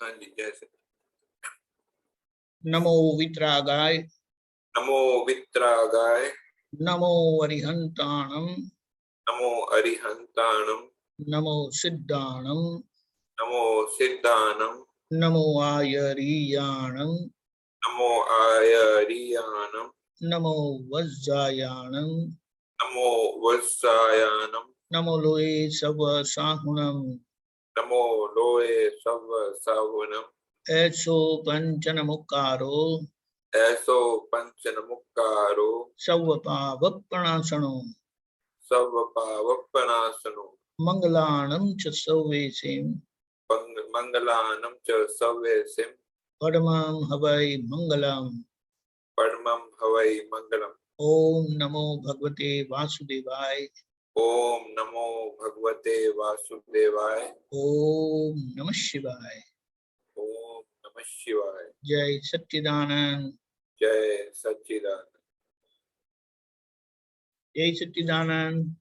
हाँ जी, जैसे नमो वित्रागाय, नमो वित्रागाय, नमो अरिहंताणम, नमो अरिहंताणम, नमो सिद्धाणम, नमो सिद्धानम, नमो आयरीयाणम, नमो आयरियानम, नमो वज्जायाणम, नमो वत्सायानम, नमो लोए सव साहुणम, नमो लोए सव साहुनम, ऐसो पंचन मुक्कारो, ऐसो पंचनमुक्कारो, सव पावप्पणासनो, सव पावपनासनो, मंगलाणं च सव्वेसिं, मंगलानम च सव्यसिम, परमं हवै मंगलम्। परमं हवै मंगलम। ओम नमो भगवते वासुदेवाय, ओम नमो भगवते वासुदेवाय, ओम नमः शिवाय। ओम नमः शिवाय। जय सच्चिदानंद, जय सच्चिदानंद। जय सच्चिदानंद।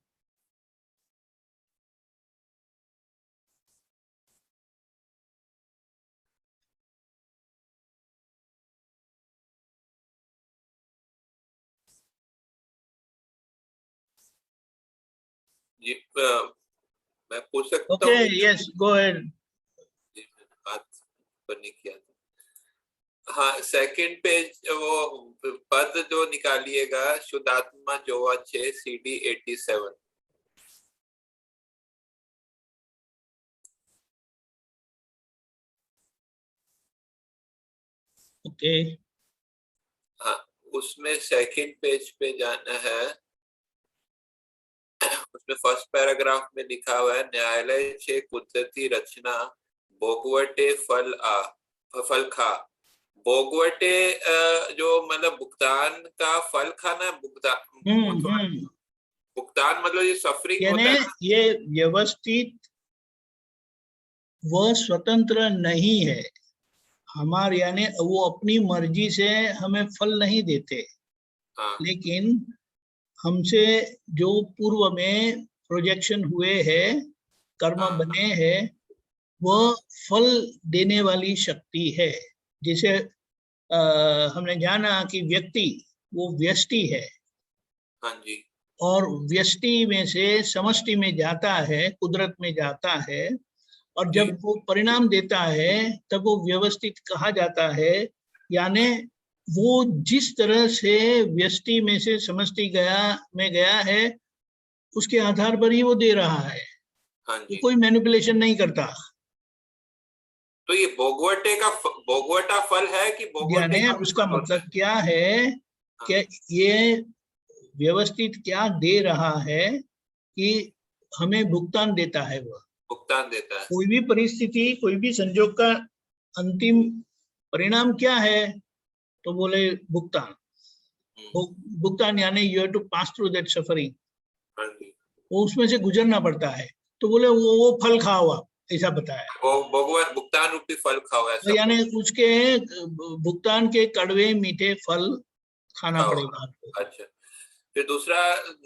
जी, मैं पूछ सकता ओके, हूँ? Yes, go ahead. जी, मैंने हाथ ऊपर नहीं किया था। हाँ, सेकंड पेज वो पद जो निकालिएगा, शुद्धात्मा जोवा 6 CD 87। ओके, हाँ, उसमें सेकंड पेज पे जाना है। उसमें फर्स्ट पैराग्राफ में लिखा हुआ है, न्यायालय छे कुदरती रचना भोगवटे फल खा। भोगवटे जो मतलब भुगतान का फल खाना, भुगतान हम्म। भुगतान मतलब ये सफरिंग यानी होता है ना। ये व्यवस्थित व स्वतंत्र नहीं है हमारे, यानी वो अपनी मर्जी से हमें फल नहीं देते, हाँ लेकिन हमसे जो पूर्व में प्रोजेक्शन हुए हैं, कर्म हाँ बने हैं, हाँ वह फल देने वाली शक्ति है। जिसे हमने जाना कि व्यक्ति वो व्यष्टि है, हाँ जी। और व्यष्टि में से समष्टि में जाता है, कुदरत में जाता है, और जी जब वो परिणाम देता है तब वो व्यवस्थित कहा जाता है। यानी वो जिस तरह से व्यष्टि में से समष्टि गया है, उसके आधार पर ही वो दे रहा है। हाँ वो जी। कोई मैनिपुलेशन नहीं करता। तो ये भोगवटा फल है कि भोगवटे यानी का भी उसका फल होता है? मतलब क्या है हाँ। कि ये व्यवस्थित क्या दे रहा है कि हमें भुगतान देता है वह। भुगतान देता है। कोई भी परिस्थिति, कोई भी संजोग का अंतिम परिणाम क्या है, तो बोले भुगतान। हम्म, भुगतान यानी you have to pass through that suffering, हाँ जी। वो उसमें से गुजरना पड़ता है। तो बोले वो फल खाओ आप, ऐसा बताया। वो भगवान भुगतान रूपी फल खाओ, तो ऐसा यानी बोल उसके भुगतान के कड़वे मीठे फल खाना खाओ। पड़ेगा आपको। अच्छा, फिर दूसरा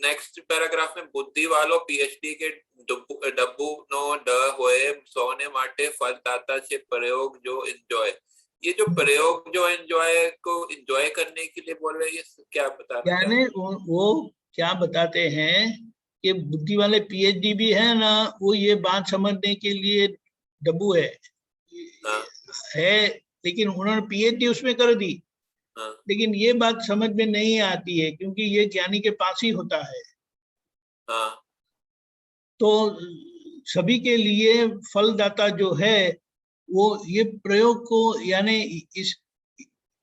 नेक्स्ट पैराग्राफ में, बुद्धि वालों पीएचडी के डब्बू नो ड होए सोने माटे फलदाता से प्रयोग जो एंजॉय। ये जो प्रयोग जो एंजॉय को एंजॉय करने के लिए बोल रहे हैं, ये क्या बताना चाह यानी वो क्या बताते हैं कि बुद्धि वाले पीएचडी भी है ना, वो ये बात समझने के लिए डब्बू रहे? हाँ है, लेकिन उन्होंने पीएचडी उसमें कर दी। हाँ लेकिन ये बात समझ में नहीं आती है, क्योंकि ये ज्ञानी के पास ही होता है। हाँ तो सभी के लिए फलदाता जो है, वो ये प्रयोग को, यानी इस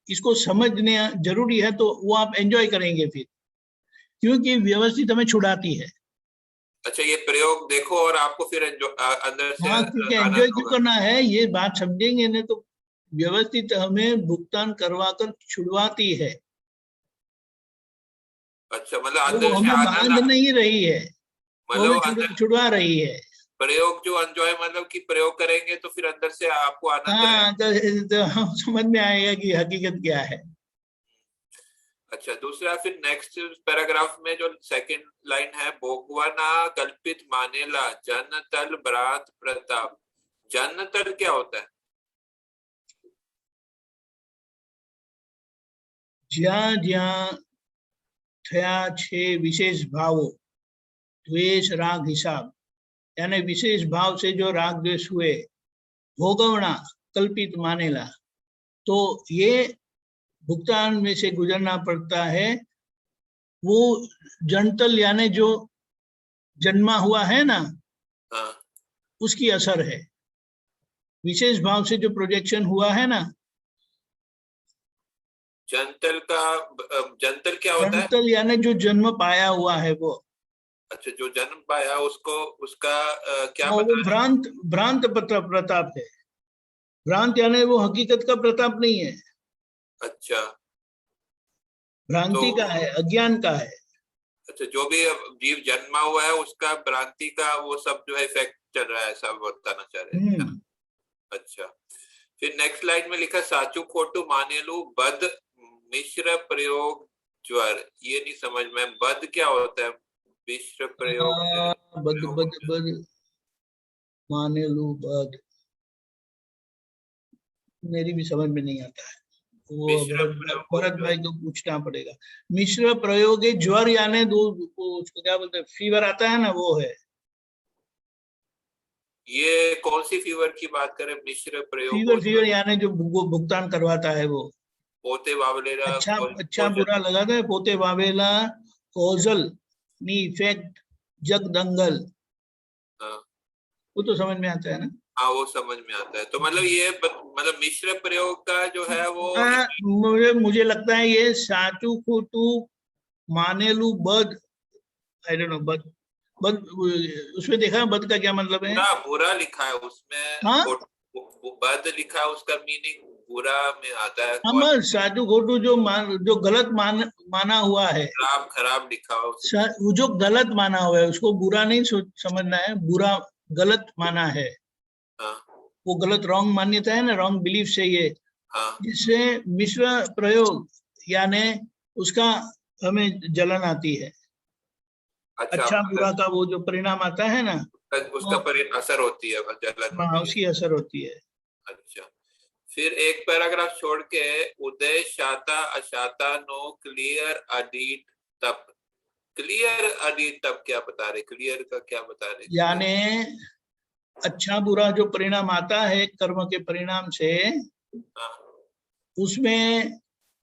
इसको समझने जरूरी है, तो वो आप एंजॉय करेंगे फिर, क्योंकि व्यवस्थित हमें छुड़ाती है। अच्छा, ये प्रयोग देखो और आपको फिर अंदर से हाँ, क्योंकि आनंद एंजॉय क्यों होगा। करना है, ये बात समझेंगे नहीं तो। व्यवस्थित हमें भुगतान करवा कर छुड़वाती है, अच्छा, मतलब वो अंदर से हमें आनंद बांध नहीं रही है, वो मतलब हमें अंदर छुड़वा रही है। प्रयोग जो एंजॉय मतलब कि प्रयोग करेंगे तो फिर अंदर से आपको आनंद हाँ, रहेगा। तो हम समझ में आएगा कि हकीकत क्या है। अच्छा, दूसरा फिर नेक्स्ट पैराग्राफ में जो सेकंड लाइन है, भोगवाना कल्पित मानेला जन तल भ्रांत प्रताप। जन तल क्या होता है? જ્યાં જ્યાં થયા છે વિશેષ ભાવો, द्वेष राग हिसाब, यानी विशेष भाव से जो राग द्वेष हुए, भोगवना कल्पित मानेला, तो ये भुगतान में से गुजरना पड़ता है। वो जंतल यानी जो जन्मा हुआ है ना, उसकी असर है। विशेष भाव से जो प्रोजेक्शन हुआ है ना, जंतल क्या होता है? जंतल यानी जो जन्म पाया हुआ है वो। अच्छा, जो जन्म पाया उसको, उसका क्या वो भ्रांत प्रताप है। भ्रांत यानी वो हकीकत का प्रताप नहीं है। अच्छा, भ्रांति तो, का है, अज्ञान का है। अच्छा, जो भी जीव जन्मा हुआ है उसका भ्रांति का वो सब जो है इफेक्ट चल रहा है, सब बताना चाह रहे हैं। अच्छा, फिर नेक्स्ट लाइन में लिखा साचू खोटू मानेलू बद मिश्र प्रयोग ज्वर। ये नहीं समझ में, बद क्या होता है? मिश्र प्रयोग बद मानेलू बद, मेरी भी समझ में नहीं आता है, वो भरत भाई को पूछना पड़ेगा। मिश्र प्रयोग है ज्वर, यानी दो उसको क्या बोलते हैं, फीवर आता है ना, वो है। ये कौन सी फीवर की बात करें? मिश्र प्रयोग फीवर यानी जो भुगतान करवाता है वो। पोते वावेला अच्छा बुरा लगाता है, पोते वावेला कोजल नी इफेक्ट जग दंगल। वो तो समझ में आता है ना? हाँ, वो समझ में आता है। तो मतलब ये मतलब मिश्र प्रयोग का जो है वो मुझे लगता है ये साचू खोटू मानेलू बद, आई डोंट नो, बद उसमें देखा बद का क्या मतलब है? बुरा लिखा है उसमें। हाँ? बद लिखा है, उसका मीनिंग बुरा में आता है। हम साचू खोटू जो गलत माना हुआ है, खराब लिखा है, वो जो गलत माना हुआ है उसको बुरा नहीं समझना है, बुरा गलत माना है। वो गलत रॉन्ग मान्यता है ना, रॉन्ग बिलीफ से ये, जिससे मिश्र प्रयोग यानी उसका हमें जलन आती है। अच्छा बुरा का वो जो परिणाम आता है ना, उसका असर होती है, जलन। हाँ, उसकी असर होती है। अच्छा, फिर एक पैराग्राफ छोड़ के उदय शाता अशाता नो क्लियर अडीट तप। क्लियर अडीट तप क्या बता रहे? क्लियर का क्या बता रहे? यानी अच्छा बुरा जो परिणाम आता है कर्म के परिणाम से, उसमें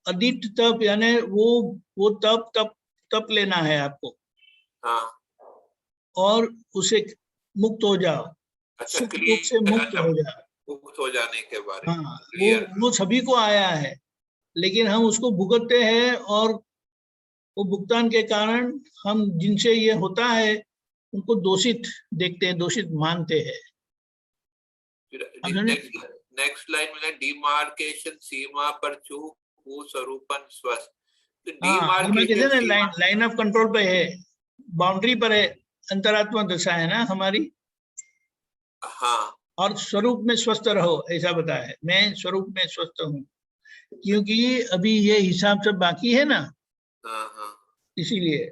अदित तप यानी वो तप लेना है आपको। और उसे मुक्त हो जाओ। अच्छा, सुख दुख से मुक्त हो जाओ। मुक्त हो जाने के बारे में। हाँ, वो सभी को आया है, लेकिन हम उसको भुगतते हैं, और वो भुगतान के कारण हम जिनसे ये होता है उनको दोषित देखते हैं, दोषित मानते हैं। नेक्स्ट लाइन में डिमार्केशन सीमा पर चूक स्वरूपन स्वस्थ। डिमार्केशन लाइन ऑफ कंट्रोल पे है, बाउंड्री पर है, अंतरात्मा दशा है ना हमारी। हाँ, और स्वरूप में स्वस्थ रहो, ऐसा बताया है। मैं स्वरूप में स्वस्थ हूँ, क्योंकि अभी ये हिसाब सब बाकी है ना। इसीलिए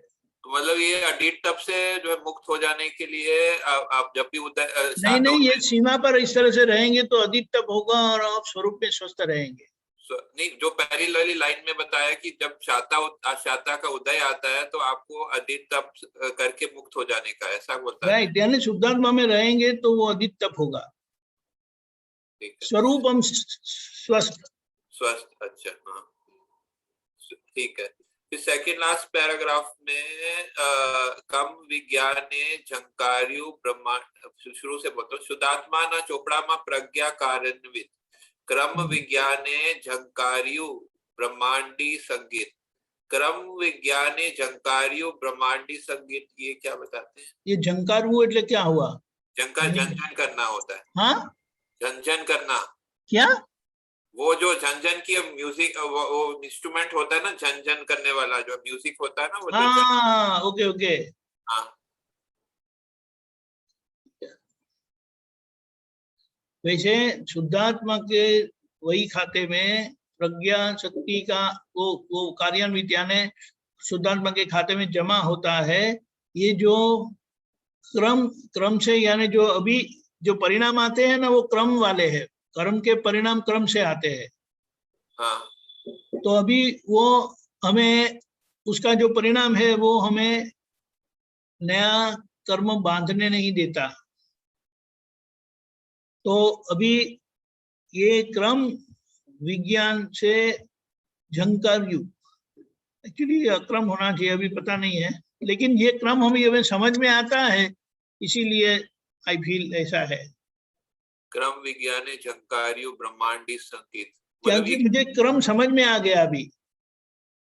तो मतलब ये अडीट तप से जो है मुक्त हो जाने के लिए आप जब भी नहीं, ये सीमा पर इस तरह से रहेंगे तो अदीत तप होगा, और आप स्वरूप में स्वस्थ रहेंगे। नहीं, जो पहली वाली लाइन में बताया कि जब शाता का उदय आता है तो आपको अदीत तप करके मुक्त हो जाने का, ऐसा बोलता है। राइट, यानी शुद्धात्मा में रहेंगे तो वो अदीत तप होगा। स्वरूप हम स्वस्थ। अच्छा, हाँ, ठीक है। फिर सेकंड लास्ट पैराग्राफ में कम विज्ञाने झंकार्यु ब्रह्मांड, शुरू से बोलते शुद्धात्मा न चोपड़ा में प्रज्ञा कार्यान्वित क्रम विज्ञाने झंकार्यु ब्रह्मांडी संगीत। क्रम विज्ञाने झंकार्यु ब्रह्मांडी संगीत, ये क्या बताते हैं? ये झंकारु એટલે क्या हुआ? झंकार झंझन करना होता है। हाँ, झंझन करना क्या? वो जो झंझन की म्यूजिक, वो इंस्ट्रूमेंट होता है ना, झंझन करने वाला जो म्यूजिक होता है ना, वो। हाँ, ओके। हाँ, वैसे शुद्धात्मा के वही खाते में प्रज्ञा शक्ति का वो कार्यान्वित यानी शुद्धात्मा के खाते में जमा होता है। ये जो क्रम से, यानी जो अभी जो परिणाम आते हैं ना, वो क्रम वाले हैं। कर्म के परिणाम क्रम से आते हैं। हाँ, तो अभी वो हमें उसका जो परिणाम है वो हमें नया कर्म बांधने नहीं देता। तो अभी ये क्रम विज्ञान से झंकार युग, एक्चुअली अक्रम होना चाहिए, अभी पता नहीं है, लेकिन ये क्रम हमें समझ में आता है, इसीलिए आई फील ऐसा है। क्रम विज्ञान झंकारियो ब्रह्मांडी संगीत, क्योंकि मुझे क्रम समझ में आ गया।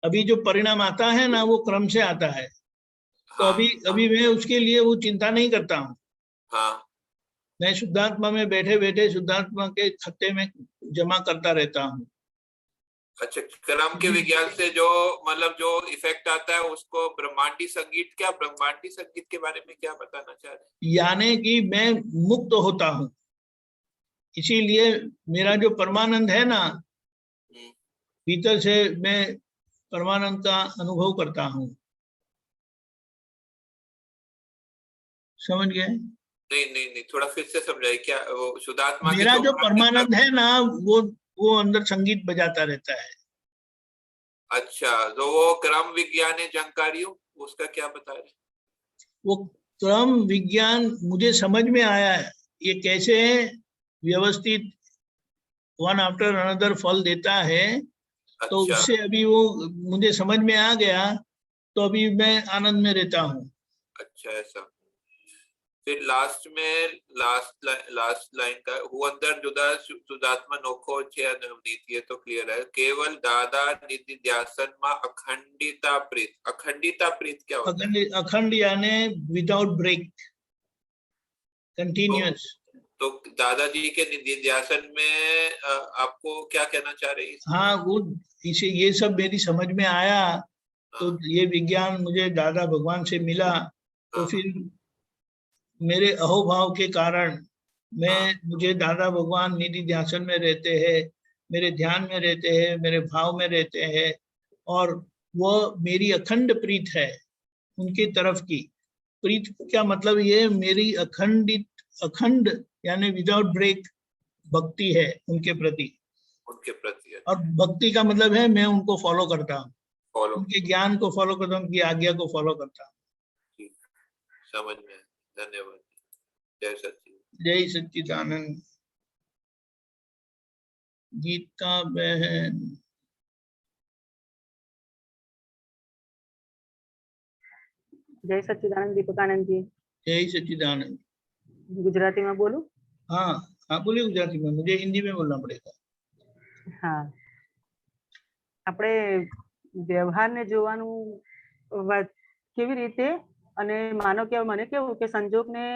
अभी जो परिणाम आता है ना वो क्रम से आता है। तो हाँ, अभी मैं उसके लिए वो चिंता नहीं करता हूँ। हाँ, मैं शुद्धात्मा में बैठे बैठे शुद्धात्मा के खत्ते में जमा करता रहता हूँ। अच्छा, क्रम के विज्ञान से जो मतलब जो इफेक्ट आता है उसको ब्रह्मांडी संगीत, क्या ब्रह्मांडी संगीत के बारे में क्या बताना चाह रहे हैं? यानी कि मैं मुक्त होता हूँ, इसीलिए मेरा जो परमानंद है ना, भीतर से मैं परमानंद का अनुभव करता हूँ। समझ गए? नहीं, थोड़ा फिर से समझाइए, क्या वो शुद्धात्मा के मेरा जो जो परमानंद है ना वो अंदर संगीत बजाता रहता है। अच्छा, तो वो क्रम विज्ञान झंकारियो उसका क्या बता रहे? वो क्रम विज्ञान मुझे समझ में आया है, ये कैसे व्यवस्थित वन आफ्टर अनदर फल देता है। तो अच्छा, उससे अभी वो मुझे समझ में आ गया, तो अभी मैं आनंद में रहता हूँ। अच्छा, ऐसा। फिर लास्ट में लास्ट लाइन का हुअंदर जुदा शुद्धात्मा नोखो छे अनवनीत, ये तो क्लियर है। केवल दादा निधि ध्यासन में अखंडिता प्रीत, अखंडिता प्रीत क्या होता है? अखंड यानी विदाउट ब्रेक, कंटिन्यूअस। तो दादाजी के निधिध्यासन में आपको क्या कहना चाह रहे हैं? हाँ, वो इसे ये सब मेरी समझ में आया। तो ये विज्ञान मुझे दादा भगवान से मिला, तो फिर मेरे अहोभाव के कारण मुझे दादा भगवान निधि ध्यान में रहते हैं, मेरे ध्यान में रहते हैं, मेरे भाव में रहते हैं, और वो मेरी अखंड प्रीत है उनकी तरफ की। प्रीत क्या मतलब, ये मेरी अखंड यानी विदाउट ब्रेक भक्ति है उनके प्रति। और भक्ति का मतलब है मैं उनको फॉलो करता हूँ, उनके ज्ञान को फॉलो करता हूँ, उनकी आज्ञा को फॉलो करता हूँ। समझ में। धन्यवाद। जय सच्चिदानंद। जय सच्चिदानंद। गीता बहन। जय सच्चिदानंद दीपकानंद जी। जय सच्चिदानंद। गुजराती में बोलूं? हाँ हाँ, बोलिए गुजराती में, मुझे हिंदी में बोलना पड़ेगा। हाँ, આપણે વ્યવહારને જોવાનું કેવી રીતે, અને માનો કે મને કેવું કે સંજોગને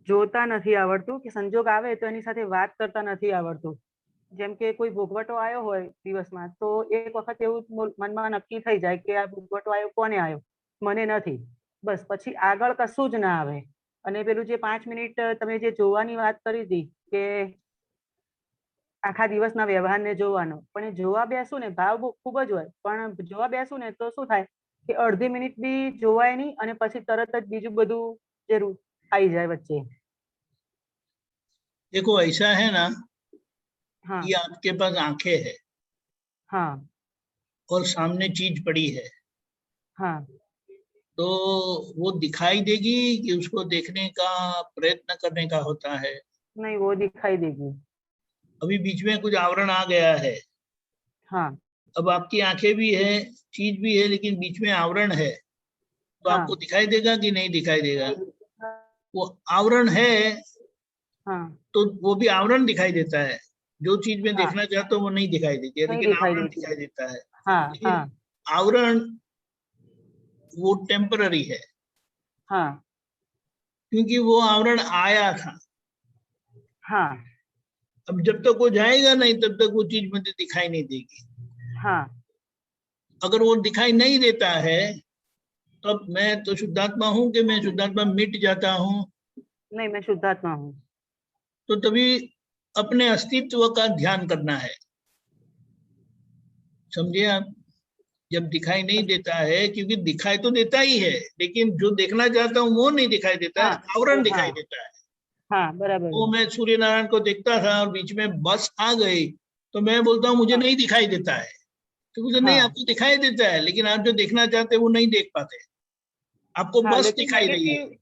જોતા નથી આવડતું, કે સંજોગ આવે તો એની સાથે વાત કરતા નથી આવડતું। જેમ કે કોઈ ભોગવટો આવ્યો હોય દિવસમાં, તો એક વખત એવું મનમાં નક્કી થઈ જાય કે આ ભોગવટો આવ્યો કોને આવ્યો, મને નથી, બસ પછી આગળ કશું જ ના આવે। અને પેલું જે 5 મિનિટ તમે જે જોવાની વાત કરી હતી કે આખા દિવસના વ્યવહારને જોવાનો, પણ એ જોવા બેસું ને ભાવ ખૂબ જ હોય, પણ જોવા બેસું ને તો શું થાય કે અડધી મિનિટ બી જોવાય નહીં, અને પછી તરત જ બીજું બધું જે આવી જાય વચ્ચે। देखो ऐसा है ना, हाँ, ये आपके पास आंखें है, हाँ, और सामने चीज पड़ी है, हाँ, तो वो दिखाई देगी कि उसको देखने का प्रयत्न करने का होता है? नहीं, वो दिखाई देगी। अभी बीच में कुछ आवरण आ गया है। हाँ, अब आपकी आंखें भी है, चीज भी है, लेकिन बीच में आवरण है, तो हाँ, आपको दिखाई देगा कि नहीं दिखाई देगा? वो आवरण है, हाँ, तो वो भी आवरण दिखाई देता है। जो चीज में हाँ, देखना चाहता हूँ वो नहीं दिखाई देती है, नहीं लेकिन दिखाई आवरण देती। दिखाई देता है। हाँ, लेकिन हाँ, आवरण वो टेम्पररी है, हाँ, क्योंकि वो आवरण आया था। हाँ, अब जब तक वो जाएगा नहीं तब तक वो चीज मुझे दिखाई नहीं देगी। हाँ, अगर वो दिखाई नहीं देता है तब मैं तो शुद्धात्मा हूँ कि मैं शुद्धात्मा मिट जाता हूँ? नहीं, मैं शुद्धात्मा हूँ। तो तभी अपने अस्तित्व का ध्यान करना है, समझे आप? जब दिखाई नहीं देता है, क्योंकि दिखाई तो देता ही है, लेकिन जो देखना चाहता हूँ वो नहीं दिखाई देता है, आवरण दिखाई देता है। हाँ, बराबर। वो मैं सूर्य नारायण को देखता था और बीच में बस आ गई, तो मैं बोलता हूँ मुझे नहीं दिखाई देता है, तो मुझे नहीं, हाँ। आपको दिखाई देता है, लेकिन आप जो देखना चाहते हैं वो नहीं देख पाते। आपको हाँ बस लेकिन दिखाई रही है, नेगेटिव,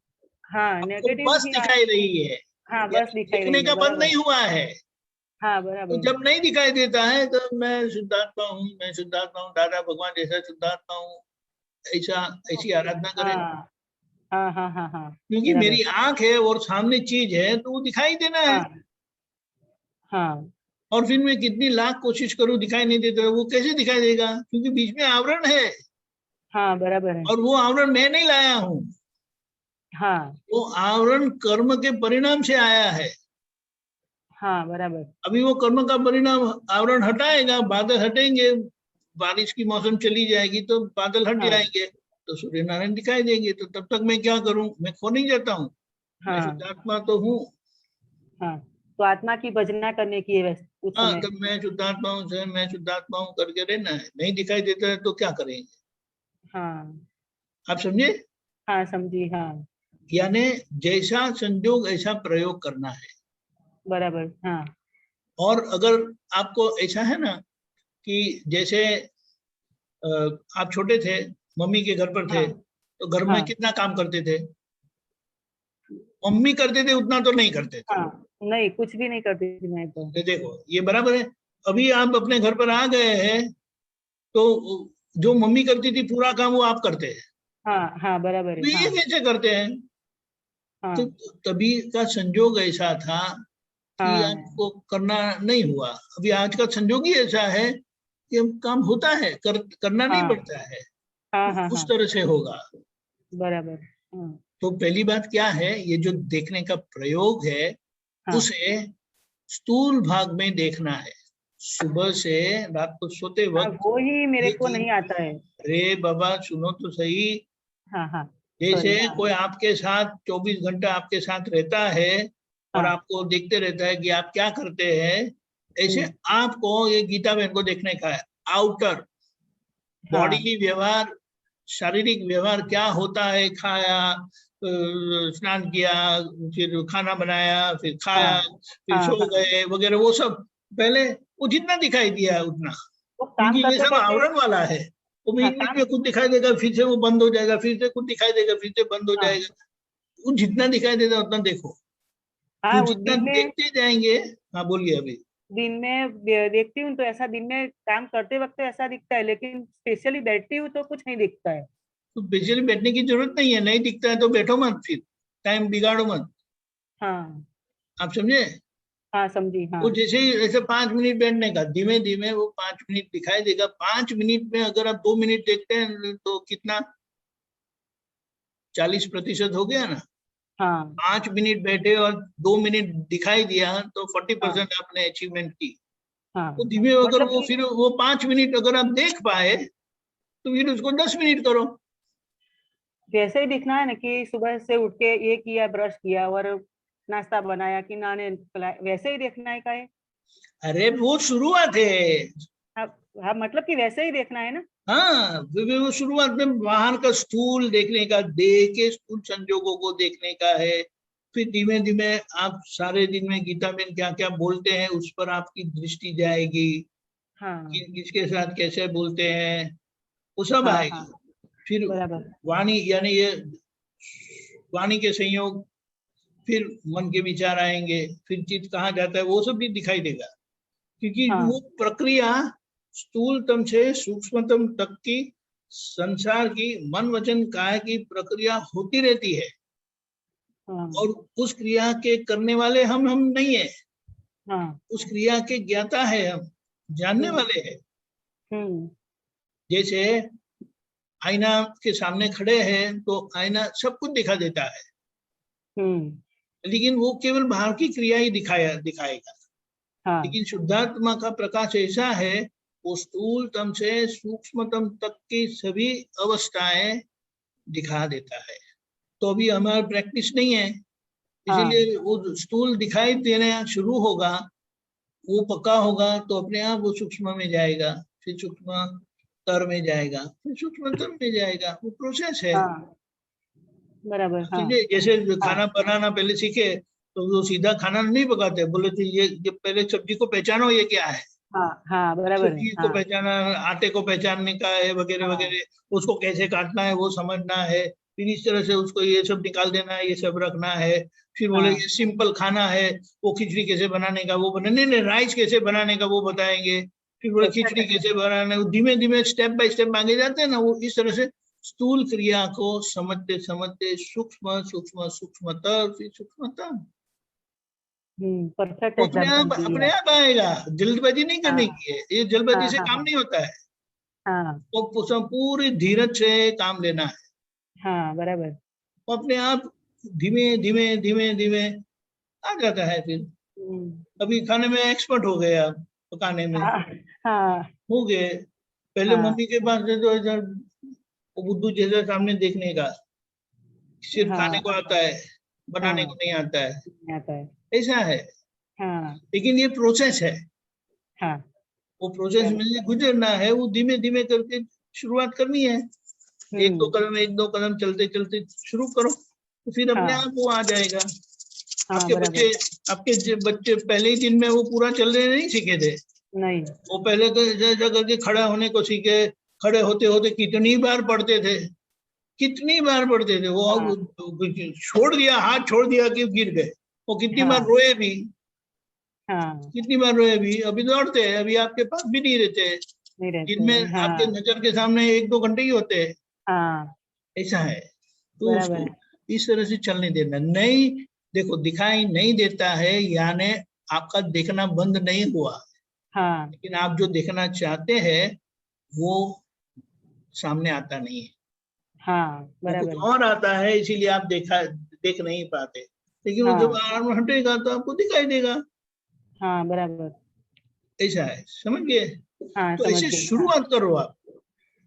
हाँ आपको नेगेटिव बस ही दिखाई रही है, हाँ बस यानी दिखाई देखने रही है, का बंद बराबर। नहीं हुआ है। हाँ तो बराबर। जब नहीं दिखाई देता है तो मैं शुद्धात्मा हूँ, मैं शुद्धात्मा हूँ, दादा भगवान जैसा शुद्धात्मा हूँ, ऐसा ऐसी ओके। आराधना करें। हाँ हाँ हाँ हाँ हाँ क्योंकि बराबर। मेरी आंख है और सामने चीज है तो वो दिखाई देना है। हाँ हाँ और फिर मैं कितनी लाख कोशिश करूं दिखाई नहीं देता, वो कैसे दिखाई देगा? क्योंकि बीच में आवरण है, हाँ बराबर है। और वो आवरण मैं नहीं लाया हूँ। हाँ वो आवरण कर्म के परिणाम से आया है। हाँ बराबर। अभी वो कर्म का परिणाम आवरण हटाएगा, बादल हटेंगे, बारिश की मौसम चली जाएगी तो बादल हट हाँ जाएंगे, तो सूर्य नारायण दिखाई देंगे। तो तब तक मैं क्या करूं? मैं खो नहीं जाता हूँ, मैं हाँ शुद्धात्मा तो हूँ। हाँ। तो आत्मा की भजना करने की है वैसे उस हाँ, समय। तब मैं शुद्धात्मा हूँ से मैं शुद्धात्मा हूँ करके रहना है। नहीं दिखाई देता है तो क्या करेंगे? हाँ आप समझे? हाँ समझी। हाँ यानी जैसा संजोग ऐसा प्रयोग करना है। बराबर। हाँ और अगर आपको ऐसा है ना कि जैसे आप छोटे थे, मम्मी के घर पर थे, हाँ तो घर में हाँ कितना काम करते थे? मम्मी करते थे उतना तो नहीं करते थे। हाँ। नहीं कुछ भी नहीं करती थी मैं तो। ये देखो, ये बराबर है। अभी आप अपने घर पर आ गए हैं तो जो मम्मी करती थी पूरा काम वो आप करते हैं, हाँ हाँ बराबर है। तो हाँ ये कैसे करते हैं? तो हाँ तभी का संजोग ऐसा था कि हाँ आपको करना नहीं हुआ। अभी आज का संजोग ही ऐसा है कि अब काम होता है, करना नहीं हाँ पड़ता है, हाँ हाँ उस हाँ तरह से होगा। बराबर। हाँ तो पहली बात क्या है, ये जो देखने का प्रयोग है हाँ उसे स्थूल भाग में देखना है। सुबह से रात को सोते हाँ वक्त वो ही मेरे ये को चीज, नहीं आता है। अरे बाबा सुनो तो सही। हाँ हाँ जैसे सॉरी। हाँ कोई आपके साथ 24 घंटा आपके साथ रहता है और हाँ। आपको देखते रहता है कि आप क्या करते हैं, ऐसे हम्म। आपको ये गीता बहन को देखने का है। आउटर हाँ बॉडीली व्यवहार, शारीरिक व्यवहार क्या होता है, खाया, स्नान किया, फिर खाना बनाया, फिर हाँ खाया, फिर हाँ सो हाँ। गए वगैरह, वो सब पहले वो जितना दिखाई दिया है उतना। वो काम क्योंकि ये करते सब करते। आवरण वाला है, वो हाँ बीच बीच काम। में कुछ दिखाई देगा, फिर से वो बंद हो जाएगा, फिर से कुछ दिखाई देगा, फिर से बंद हो हाँ जाएगा। वो जितना दिखाई देता है उतना देखो। हाँ तो वो जितना देखते जाएंगे। हाँ बोलिए अभी। दिन में देखती हूँ तो ऐसा दिन में काम करते वक्त ऐसा दिखता है, लेकिन स्पेशली बैठती हूँ तो कुछ नहीं दिखता है। तो बेचारे बैठने की जरूरत नहीं है, नहीं दिखता है तो बैठो मत, फिर टाइम बिगाड़ो मत। हाँ आप समझे? हाँ समझी। हाँ वो जैसे ही ऐसे 5 मिनट बैठने का, धीमे धीमे वो 5 मिनट दिखाई देगा। 5 मिनट में अगर आप 2 मिनट देखते हैं तो कितना, 40% हो गया ना। हाँ 5 मिनट बैठे और 2 मिनट दिखाई दिया तो 40% हाँ आपने अचीवमेंट की। हाँ। तो धीमे अगर मतलब वो कि फिर वो 5 मिनट अगर आप देख पाए तो फिर उसको 10 मिनट करो। वैसे ही दिखना है ना कि सुबह से उठ के ये किया, ब्रश किया और नाश्ता बनाया कि नाने खिलाया, वैसे ही देखना है का है। अरे वो शुरुआत है। हाँ हाँ, मतलब कि वैसे ही देखना है ना। हाँ, फिर वो शुरुआत में बाहर का स्थूल देखने का, देह के स्थूल संजोगों को देखने का है। फिर धीमे धीमे आप सारे दिन में गीता में क्या क्या बोलते हैं उस पर आपकी दृष्टि जाएगी, कि हाँ किसके साथ कैसे बोलते हैं, वो सब हाँ हाँ आएगा। फिर बराबर। वाणी, यानी ये वाणी के संयोग, फिर मन के विचार आएंगे, फिर चित्त कहाँ जाता है वो सब भी दिखाई देगा। क्योंकि वो हाँ प्रक्रिया स्थूलतम से सूक्ष्मतम तक की संसार की मन वचन काय की प्रक्रिया होती रहती है। हाँ और उस क्रिया के करने वाले हम नहीं है, हाँ। उस क्रिया के ज्ञाता है, हम जानने हम्म वाले हैं। हम्म जैसे आईना के सामने खड़े हैं तो आईना सब कुछ दिखा देता है, हम्म। लेकिन वो केवल बाहर की क्रिया ही दिखाएगा। हाँ लेकिन शुद्धात्मा का प्रकाश ऐसा है, वो स्थूलतम से सूक्ष्मतम तक की सभी अवस्थाएं दिखा देता है। तो अभी हमारा प्रैक्टिस नहीं है, हाँ इसीलिए वो स्थूल दिखाई देना शुरू होगा, वो पक्का होगा तो अपने आप वो सूक्ष्म में जाएगा, फिर सूक्ष्म तर में जाएगा, फिर सूक्ष्मतर में जाएगा। वो प्रोसेस है। हाँ बराबर। हाँ समझे? जैसे हाँ खाना बनाना पहले सीखे तो वो सीधा खाना नहीं पकाते, बोले थे ये पहले सब्जी को पहचानो ये क्या है, हाँ बराबर है। सब्जी को हाँ पहचाना, आटे को पहचानने का है, वगैरह हाँ वगैरह, उसको कैसे काटना है वो समझना है, फिर इस तरह से उसको ये सब निकाल देना है, ये सब रखना है। फिर बोले हाँ ये सिंपल खाना है, वो खिचड़ी कैसे बनाने का वो बना, नहीं नहीं, राइस कैसे बनाने का वो बताएंगे। फिर बोले अच्छा खिचड़ी अच्छा। कैसे बनाना है, वो धीमे धीमे स्टेप बाय स्टेप आगे जाते हैं ना, वो इस तरह से स्थूल क्रिया को समझते समझते सूक्ष्म सूक्ष्म सूक्ष्मतर फिर सूक्ष्मतम, परफेक्ट वो एग्जाम्पल अपने दिया। आप आएगा। जल्दबाजी नहीं हाँ करने की है, ये जल्दबाजी हाँ से हाँ काम हाँ नहीं होता है। हाँ वो पूरी धीरज से काम लेना है, हाँ बराबर। वो अपने आप धीमे धीमे धीमे धीमे आ जाता है। फिर हम्म, अभी खाने में एक्सपर्ट हो गए, आप पकाने में हाँ हाँ हो गए। पहले हाँ मम्मी के पास से तो इधर वो बुद्धू जैसे सामने देखने का, सिर्फ खाने को हाँ आता है, बनाने को हाँ नहीं आता है, नहीं आता है। ऐसा है। हाँ लेकिन ये प्रोसेस है, हाँ वो प्रोसेस में बराबर। से गुजरना है, वो धीमे धीमे करके शुरुआत करनी है। हम्म एक दो कदम चलते चलते शुरू करो, तो फिर अपने हाँ आप वो आ जाएगा। हाँ आपके बराबर। बच्चे बच्चे पहले ही दिन में वो पूरा चलने नहीं सीखे थे। नहीं। वो पहले तो ऐसा करके खड़ा होने को सीखे, खड़े होते होते कितनी बार पढ़ते थे, कितनी बार पढ़ते थे वो हाँ छोड़ दिया, हाथ छोड़ दिया कि गिर गए, वो कितनी बार हाँ रोए भी, हाँ कितनी बार रोए भी। अभी दौड़ते हैं, अभी आपके पास भी नहीं रहते हैं, नहीं रहते दिन में हैं। आपके हाँ नजर के सामने एक दो घंटे ही होते हैं, हाँ ऐसा है। तो बराबर उसको है। इस तरह से चलने देना नहीं। देखो, दिखाई नहीं देता है यानी आपका देखना बंद नहीं हुआ, हाँ लेकिन आप जो देखना चाहते हैं वो सामने आता नहीं है, हाँ वो कुछ बराबर है। और आता है, इसीलिए आप देख नहीं पाते। लेकिन वो जब हाँ आर्म हटेगा तो आपको दिखाई देगा, हाँ बराबर। ऐसा है, समझ गए। हाँ तो समझ ऐसे गई। हाँ शुरुआत करो आप,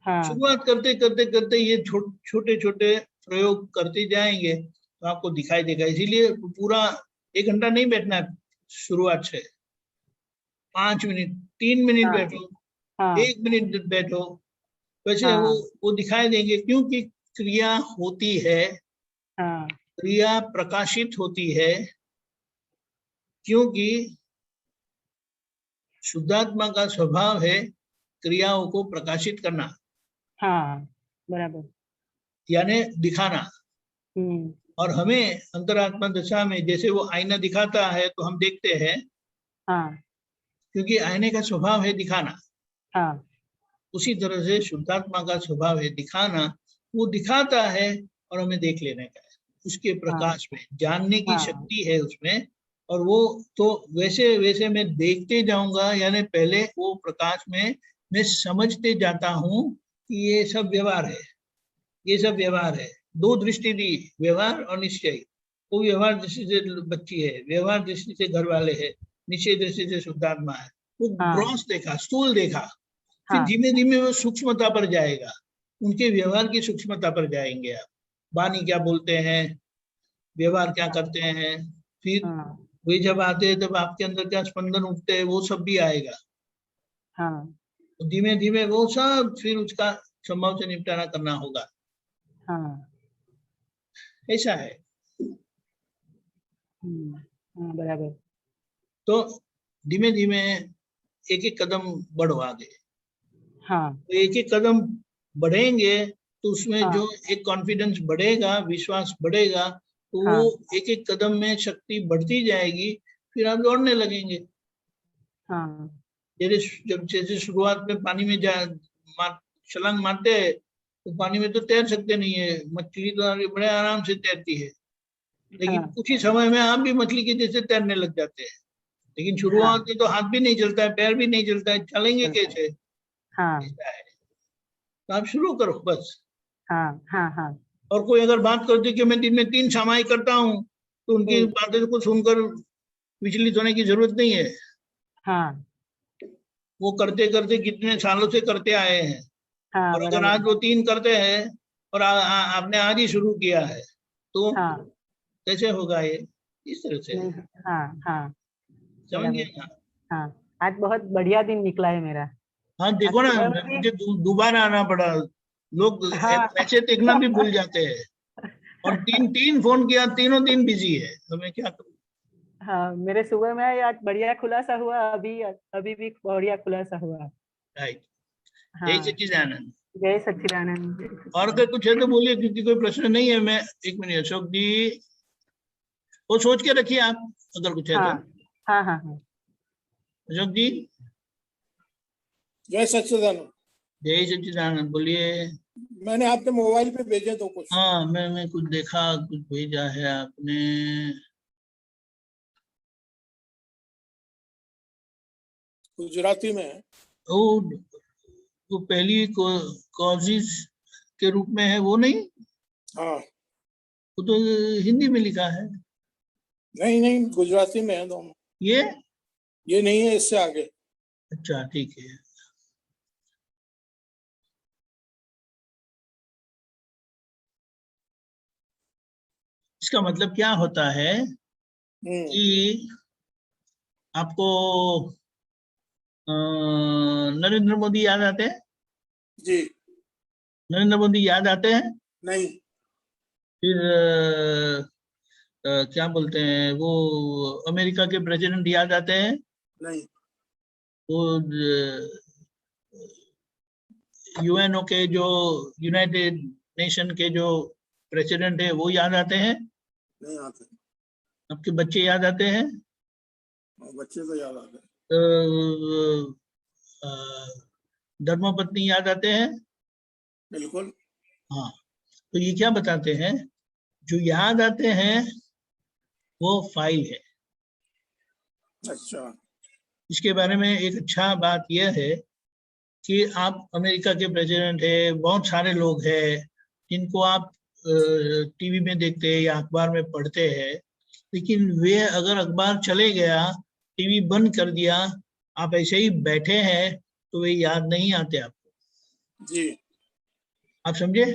हाँ शुरुआत करते करते करते ये छोटे छोटे प्रयोग करते जाएंगे तो आपको दिखाई देगा। इसीलिए पूरा 1 घंटा नहीं बैठना है, शुरुआत से 5 मिनट, 3 मिनट हाँ बैठो, हाँ 1 मिनट बैठो, वैसे हाँ वो दिखाई देंगे। क्योंकि क्रिया होती है, हाँ क्रिया प्रकाशित होती है, क्योंकि शुद्धात्मा का स्वभाव है क्रियाओं को प्रकाशित करना, हाँ बराबर। यानी दिखाना। हम्म और हमें अंतरात्मा दशा में जैसे वो आईना दिखाता है तो हम देखते हैं, हाँ क्योंकि आईने का स्वभाव है दिखाना। हाँ उसी तरह से शुद्धात्मा का स्वभाव है दिखाना, वो दिखाता है और हमें देख लेने का है। उसके हाँ प्रकाश में जानने की हाँ शक्ति है उसमें। और वो तो वैसे वैसे मैं देखते जाऊंगा, यानी पहले वो प्रकाश में मैं समझते जाता हूँ कि ये सब व्यवहार है, ये सब व्यवहार है। दो दृष्टि दी, व्यवहार और निश्चय। वो व्यवहार दृष्टि से बच्ची है, व्यवहार दृष्टि से घर वाले है, निश्चय दृष्टि से शुद्धात्मा है। वो हाँ ग्रॉस देखा, स्थूल देखा, फिर हाँ धीमे धीमे वो सूक्ष्मता पर जाएगा, उनके व्यवहार की सूक्ष्मता पर जाएंगे आप। वाणी क्या बोलते हैं, व्यवहार क्या करते हैं, फिर हाँ वे जब आते हैं तब आपके अंदर क्या स्पंदन उठते हैं, वो सब भी आएगा। हाँ तो धीमे धीमे वो सब फिर उसका संभव से निपटारा करना होगा, हाँ ऐसा है। हम्म, हाँ बराबर। तो धीमे धीमे एक एक कदम बढ़ो आगे। हाँ तो एक एक कदम बढ़ेंगे तो उसमें जो हाँ एक कॉन्फिडेंस बढ़ेगा, विश्वास बढ़ेगा, तो वो हाँ एक एक कदम में शक्ति बढ़ती जाएगी। फिर आप दौड़ने लगेंगे। हाँ जैसे जब जैसे शुरुआत में पानी में छलांग मारते हैं तो पानी में तो तैर सकते नहीं है, मछली तो बड़े आराम से तैरती है। लेकिन हाँ कुछ ही समय में आप भी मछली के जैसे तैरने लग जाते हैं। लेकिन शुरुआत हाँ में तो हाथ भी नहीं चलता है, पैर भी नहीं चलता है, चलेंगे चलता है। कैसे, हाँ ऐसा है। तो आप शुरू करो बस। हाँ हाँ हाँ और कोई अगर बात करते कि मैं दिन में 3 सामाई करता हूँ, तो उनकी हम्म, बातें को सुनकर विचलित होने की जरूरत नहीं है। हाँ वो करते करते कितने सालों से करते आए हैं। हाँ और अगर बराबर। आज वो 3 करते हैं और आपने आज ही शुरू किया है तो हाँ कैसे होगा ये, इस तरह से। नहीं। हाँ हाँ समझ गए बराबर। ना। हाँ आज बहुत बढ़िया दिन निकला है मेरा। हाँ आज देखो ना, सुबह में भी। मुझे दोबारा आना पड़ा। लोग हाँ मैसेज देखना भी भूल जाते हैं। और 3 फोन किया, तीनों दिन बिजी है, तो मैं क्या करूँ। हाँ, मेरे सुबह में आज बढ़िया खुलासा हुआ, अभी भी बढ़िया खुलासा हुआ। राइट। जय हाँ, सच्चिदानंद। जय सच्चिदानंद। और अगर कुछ है तो बोलिए, क्योंकि कोई प्रश्न नहीं है। मैं एक मिनट, अशोक जी वो सोच के रखिए आप, अगर कुछ है हाँ, तो। हाँ, हाँ, हाँ। अशोक जी। जय सच्चिदानंद। जय सच्चिदानंद, बोलिए। मैंने आपके मोबाइल पे भेजे तो कुछ हाँ, मैंने कुछ देखा, कुछ भेजा है आपने। गुजराती में है। वो पहली कॉजेज के रूप में है, वो नहीं? हाँ, वो तो हिंदी में लिखा है। नहीं नहीं, गुजराती में है दोनों। ये नहीं है, इससे आगे। अच्छा, ठीक है। इसका मतलब क्या होता है कि आपको नरेंद्र मोदी याद आते हैं? जी। नरेंद्र मोदी याद आते हैं? नहीं। फिर क्या बोलते हैं, वो अमेरिका के प्रेसिडेंट याद आते हैं? नहीं। वो यूएनओ के जो, यूनाइटेड नेशन के जो प्रेसिडेंट है, वो याद आते हैं? नहीं आते। आपके बच्चे याद आते हैं? बच्चे तो याद आते हैं। धर्मपत्नी याद आते हैं? बिल्कुल। हाँ। तो ये क्या बताते हैं, जो याद आते हैं वो फाइल है। अच्छा। इसके बारे में एक अच्छा बात यह है कि आप अमेरिका के प्रेसिडेंट है, बहुत सारे लोग हैं जिनको आप टीवी में देखते हैं या अखबार में पढ़ते हैं, लेकिन वे अगर अखबार चले गया, टीवी बंद कर दिया, आप ऐसे ही बैठे हैं, तो वे याद नहीं आते आपको। जी। आप समझे?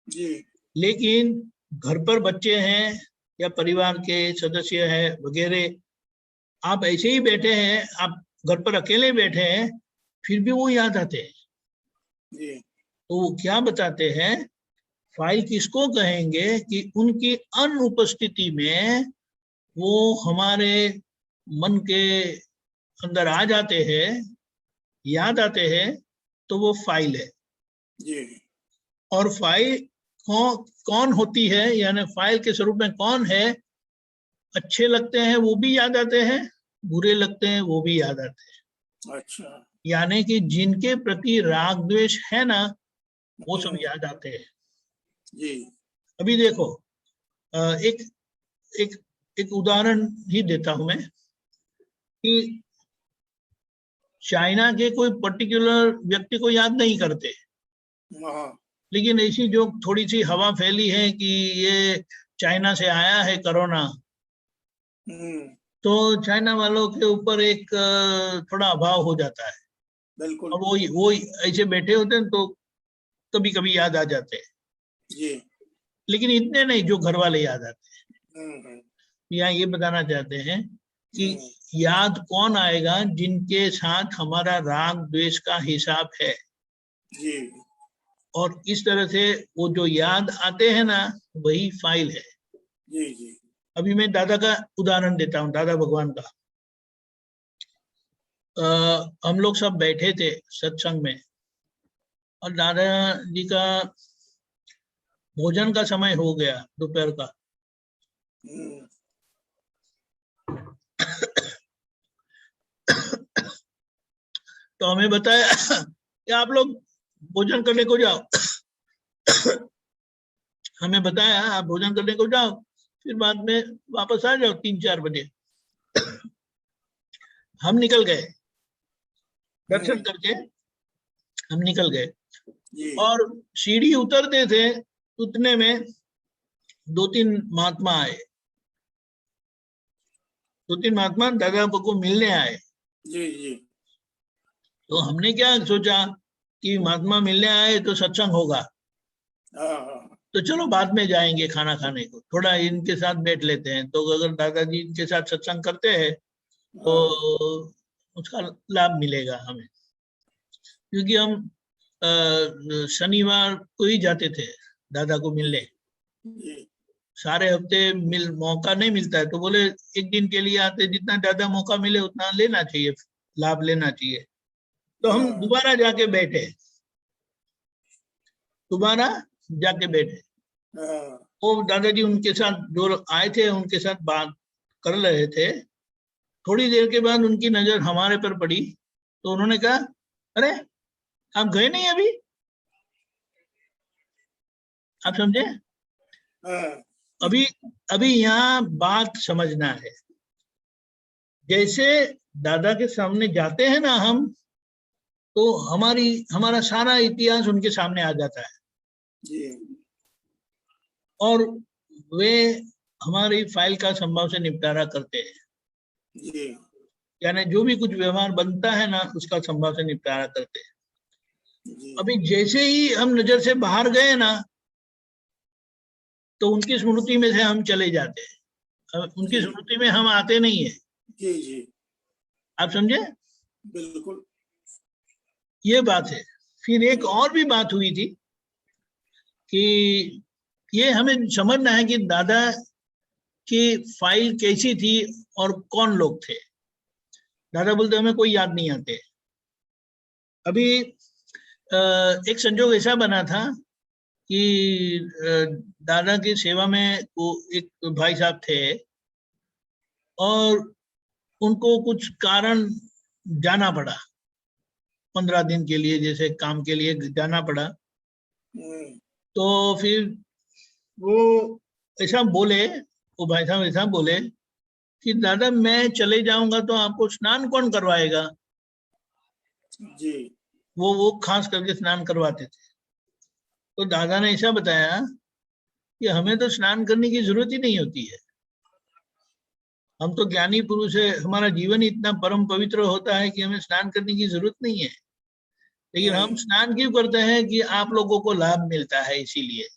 जी। लेकिन घर पर बच्चे हैं या परिवार के सदस्य हैं वगैरह, आप ऐसे ही बैठे हैं, आप घर पर अकेले बैठे हैं, फिर भी वो याद आते हैं। जी। तो वो क्या बताते हैं, फाइल किसको कहेंगे कि उनकी अनुपस्थिति में वो हमारे मन के अंदर आ जाते हैं, याद आते हैं, तो वो फाइल है। जी। और फाइल कौन होती है, यानी फाइल के स्वरूप में कौन है? अच्छे लगते हैं वो भी याद आते हैं, बुरे लगते हैं वो भी याद आते हैं। अच्छा। यानी कि जिनके प्रति राग द्वेष है ना, वो सब याद आते हैं। जी। अभी देखो, एक एक एक उदाहरण ही देता हूं मैं कि चाइना के कोई पर्टिकुलर व्यक्ति को याद नहीं करते, हाँ। लेकिन ऐसी जो थोड़ी सी हवा फैली है कि ये चाइना से आया है कोरोना, तो चाइना वालों के ऊपर एक थोड़ा अभाव हो जाता है। बिल्कुल। और वो ऐसे बैठे होते हैं तो कभी कभी याद आ जाते हैं, जी। लेकिन इतने नहीं जो घर वाले याद आते हैं। यहाँ ये बताना चाहते हैं कि याद कौन आएगा, जिनके साथ हमारा राग द्वेष का हिसाब है। जी। और इस तरह से वो जो याद आते हैं ना, वही फाइल है। जी। जी। अभी मैं दादा का उदाहरण देता हूँ, दादा भगवान का। हम लोग सब बैठे थे सत्संग में, और दादा जी का भोजन का समय हो गया, दोपहर का। तो हमें बताया कि आप लोग भोजन करने को जाओ। हमें बताया आप भोजन करने को जाओ, फिर बाद में वापस आ जाओ 3-4 बजे। हम निकल गए, दर्शन करके हम निकल गए। और सीढ़ी उतरते थे, उतने में 2-3 महात्मा आए। 2-3 महात्मा दादा को मिलने आए। जी। जी। तो हमने क्या सोचा कि महात्मा मिलने आए तो सत्संग होगा, तो चलो बाद में जाएंगे खाना खाने को, थोड़ा इनके साथ बैठ लेते हैं। तो अगर दादाजी इनके साथ सत्संग करते हैं तो उसका लाभ मिलेगा हमें, क्योंकि हम शनिवार को ही जाते थे दादा को मिलने। सारे हफ्ते मौका नहीं मिलता है, तो बोले एक दिन के लिए आते, जितना ज्यादा मौका मिले उतना लेना चाहिए, लाभ लेना चाहिए। तो हम हाँ। दोबारा जाके बैठे, दोबारा जाके बैठे। हाँ, वो दादाजी उनके साथ जो आए थे उनके साथ बात कर रहे थे। थोड़ी देर के बाद उनकी नजर हमारे पर पड़ी, तो उन्होंने कहा, अरे आप गए नहीं अभी? आप समझे? हाँ, अभी अभी यहाँ बात समझना है। जैसे दादा के सामने जाते हैं ना हम, तो हमारा सारा इतिहास उनके सामने आ जाता है, जी, और वे हमारी फाइल का संभव से निपटारा करते हैं। जी, यानी जो भी कुछ व्यवहार बनता है ना, उसका संभव से निपटारा करते हैं। जी, अभी जैसे ही हम नजर से बाहर गए ना, तो उनकी स्मृति में से हम चले जाते हैं, उनकी जी। स्मृति में हम आते नहीं है। जी, जी, आप समझे? बिल्कुल। ये बात है। फिर एक और भी बात हुई थी कि ये हमें समझना है कि दादा की फाइल कैसी थी और कौन लोग थे। दादा बोलते हमें कोई याद नहीं आते। अभी एक संजोग ऐसा बना था कि दादा की सेवा में वो एक भाई साहब थे, और उनको कुछ कारण जाना पड़ा, 15 दिन के लिए जैसे काम के लिए जाना पड़ा। हम्म, तो फिर वो ऐसा बोले, वो भाई साहब ऐसा बोले कि दादा मैं चले जाऊंगा तो आपको स्नान कौन करवाएगा? जी, वो खास करके स्नान करवाते थे। तो दादा ने ऐसा बताया कि हमें तो स्नान करने की जरूरत ही नहीं होती है, हम तो ज्ञानी पुरुष है, हमारा जीवन ही इतना परम पवित्र होता है कि हमें स्नान करने की जरूरत नहीं है। लेकिन हम स्नान क्यों करते हैं? कि आप लोगों को लाभ मिलता है, इसीलिए।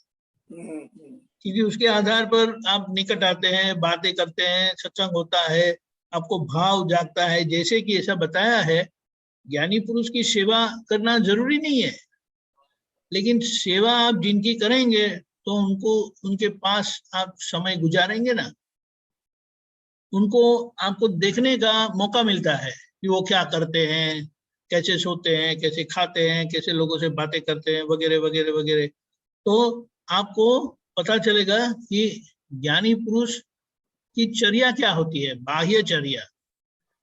क्योंकि उसके आधार पर आप निकट आते हैं, बातें करते हैं, सत्संग होता है, आपको भाव जागता है। जैसे कि ऐसा बताया है, ज्ञानी पुरुष की सेवा करना जरूरी नहीं है, लेकिन सेवा आप जिनकी करेंगे तो उनको, उनके पास आप समय गुजारेंगे ना, उनको आपको देखने का मौका मिलता है कि वो क्या करते हैं, कैसे सोते हैं, कैसे खाते हैं, कैसे लोगों से बातें करते हैं, वगैरह वगैरह वगैरह। तो आपको पता चलेगा कि ज्ञानी पुरुष की चर्या क्या होती है, बाह्य चर्या।